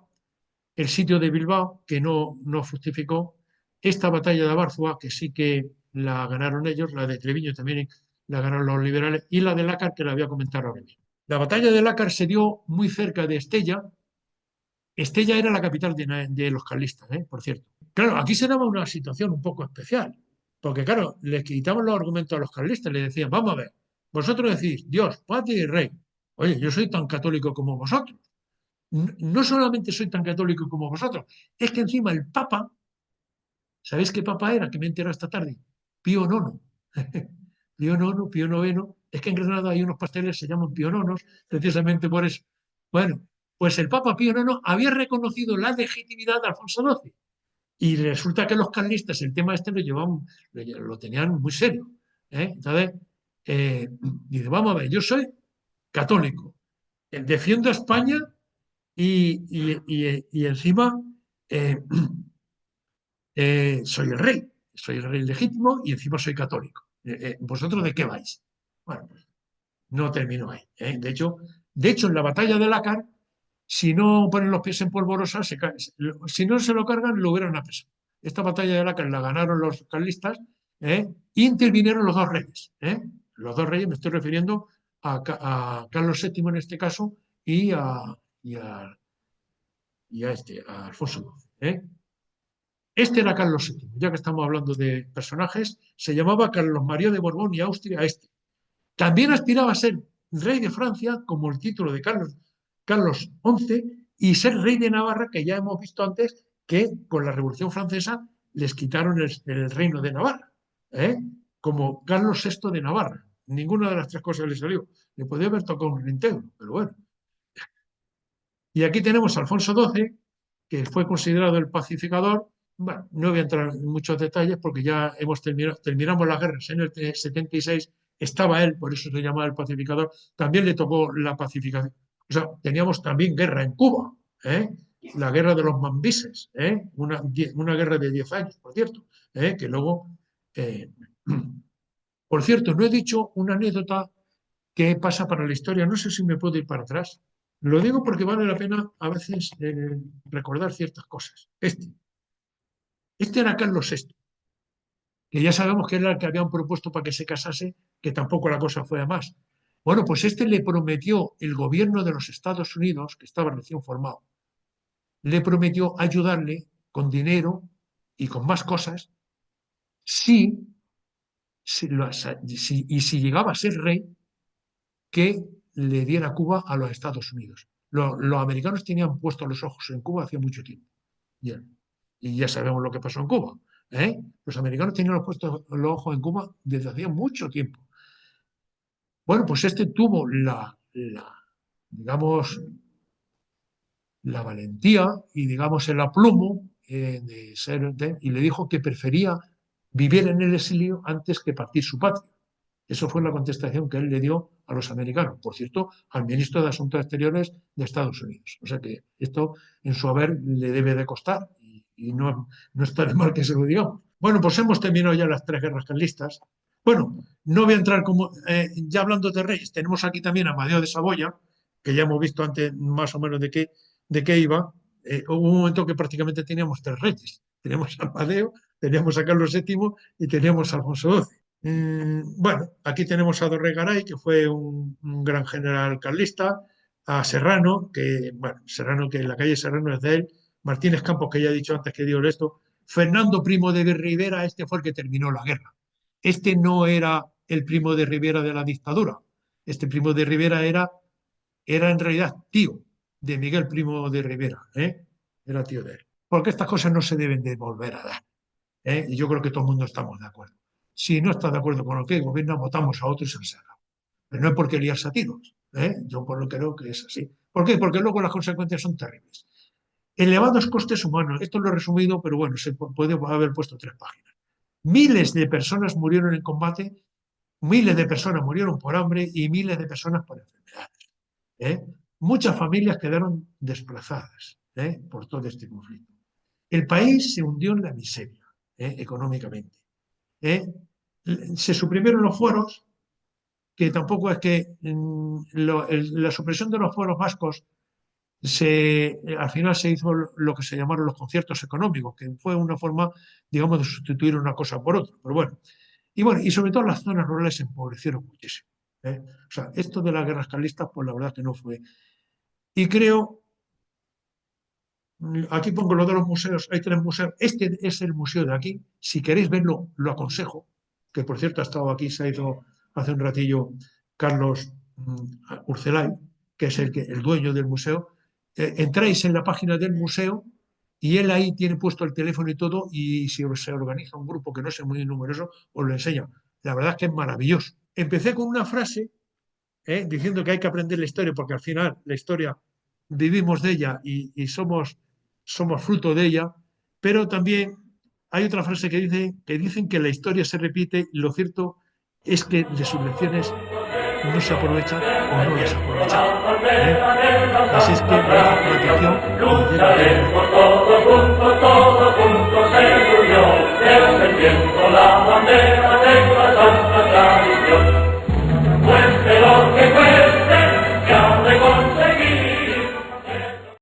el sitio de Bilbao, que no fructificó, esta batalla de Abárzua, que sí que la ganaron ellos, la de Treviño también la ganaron los liberales, y la de Lácar, que la voy a comentar ahora mismo. La batalla de Lácar se dio muy cerca de Estella. Estella era la capital de los carlistas, por cierto. Claro, aquí se daba una situación un poco especial, porque claro, les quitaban los argumentos a los carlistas, les decían, vamos a ver, vosotros decís Dios, patria y rey. Oye, yo soy tan católico como vosotros. No solamente soy tan católico como vosotros, es que encima el Papa, ¿sabéis qué Papa era? Que me he enterado esta tarde. Pío IX. Pío IX, Pío IX. Es que en Granada hay unos pasteles que se llaman Pío IX, precisamente por eso. Bueno, pues el Papa Pío IX había reconocido la legitimidad de Alfonso XII. Y resulta que los carlistas el tema este lo tenían muy serio. Entonces, dice, vamos a ver, yo soy católico, defiendo a España y encima soy el rey legítimo y encima soy católico. ¿Vosotros de qué vais? Bueno, pues no terminó ahí. De hecho, en la batalla de Lácar, si no ponen los pies en polvorosa, si no se lo cargan, lo hubieran apresado. Esta batalla de Lácar la ganaron los carlistas, e intervinieron los dos reyes. Los dos reyes, me estoy refiriendo a Carlos VII en este caso y a Alfonso XII. Este era Carlos VII, ya que estamos hablando de personajes, se llamaba Carlos María de Borbón y Austria este. También aspiraba a ser rey de Francia, como el título de Carlos XI, y ser rey de Navarra, que ya hemos visto antes que con la Revolución Francesa les quitaron el reino de Navarra, como Carlos VI de Navarra. Ninguna de las tres cosas le salió. Le podía haber tocado un reintegro, pero bueno. Y aquí tenemos a Alfonso XII, que fue considerado el pacificador. Bueno, no voy a entrar en muchos detalles porque ya terminamos las guerras en el 76, estaba él, por eso se llamaba el pacificador, también le tocó la pacificación. O sea, teníamos también guerra en Cuba, la guerra de los mambises, una guerra de 10 años, por cierto, que luego... Por cierto, no he dicho una anécdota que pasa para la historia, no sé si me puedo ir para atrás. Lo digo porque vale la pena a veces recordar ciertas cosas. Este era Carlos VI, que ya sabemos que era el que habían propuesto para que se casase, que tampoco la cosa fue a más. Bueno, pues este le prometió el gobierno de los Estados Unidos, que estaba recién formado, le prometió ayudarle con dinero y con más cosas si llegaba a ser rey, que le diera Cuba a los Estados Unidos. Los americanos tenían puestos los ojos en Cuba hacía mucho tiempo. Y ya sabemos lo que pasó en Cuba. Los americanos tenían puestos los ojos en Cuba desde hacía mucho tiempo. Bueno, pues este tuvo digamos, la valentía y, digamos, el aplomo de ser, y le dijo que prefería vivir en el exilio antes que partir su patria. Eso fue la contestación que él le dio a los americanos, por cierto, al ministro de Asuntos Exteriores de Estados Unidos. O sea que esto en su haber le debe de costar y no está de mal que se lo digamos. Bueno, pues hemos terminado ya las tres guerras carlistas. Bueno, no voy a entrar ya hablando de reyes, tenemos aquí también a Amadeo de Saboya, que ya hemos visto antes más o menos de qué iba. Hubo un momento que prácticamente teníamos tres reyes. Teníamos a Amadeo, teníamos a Carlos VII y teníamos a Alfonso XII. Bueno, aquí tenemos a Dorregaray, que fue un gran general carlista, a Serrano, que en la calle Serrano es de él, Martínez Campos, que ya he dicho antes que dio esto, Fernando Primo de Rivera, este fue el que terminó la guerra. Este no era el Primo de Rivera de la dictadura, este Primo de Rivera era en realidad tío de Miguel Primo de Rivera, era tío de él. Porque estas cosas no se deben de volver a dar, y yo creo que todo el mundo estamos de acuerdo. Si no está de acuerdo con lo que gobierna, votamos a otro y se acaba. Pero no es porque liarse a tiros. Yo por lo que creo que es así. ¿Por qué? Porque luego las consecuencias son terribles. Elevados costes humanos. Esto lo he resumido, pero bueno, se puede haber puesto 3 páginas. Miles de personas murieron en combate, miles de personas murieron por hambre y miles de personas por enfermedades. Muchas familias quedaron desplazadas por todo este conflicto. El país se hundió en la miseria económicamente. Se suprimieron los fueros, que tampoco es que la supresión de los fueros vascos al final se hizo lo que se llamaron los conciertos económicos, que fue una forma, digamos, de sustituir una cosa por otra. Pero bueno, y sobre todo las zonas rurales se empobrecieron muchísimo. O sea, esto de las guerras carlistas, pues la verdad que no fue. Y creo, aquí pongo lo de los museos, hay 3 museos, este es el museo de aquí, si queréis verlo, lo aconsejo, que por cierto ha estado aquí, se ha ido hace un ratillo Carlos Urcelay, que es el dueño del museo. Entráis en la página del museo y él ahí tiene puesto el teléfono y todo, y si se organiza un grupo que no es muy numeroso, os lo enseña. La verdad es que es maravilloso. Empecé con una frase diciendo que hay que aprender la historia, porque al final la historia vivimos de ella y somos fruto de ella, pero también hay otra frase que dicen que la historia se repite, y lo cierto es que de sus lecciones no se aprovechan o no las aprovechan. Así es que la atención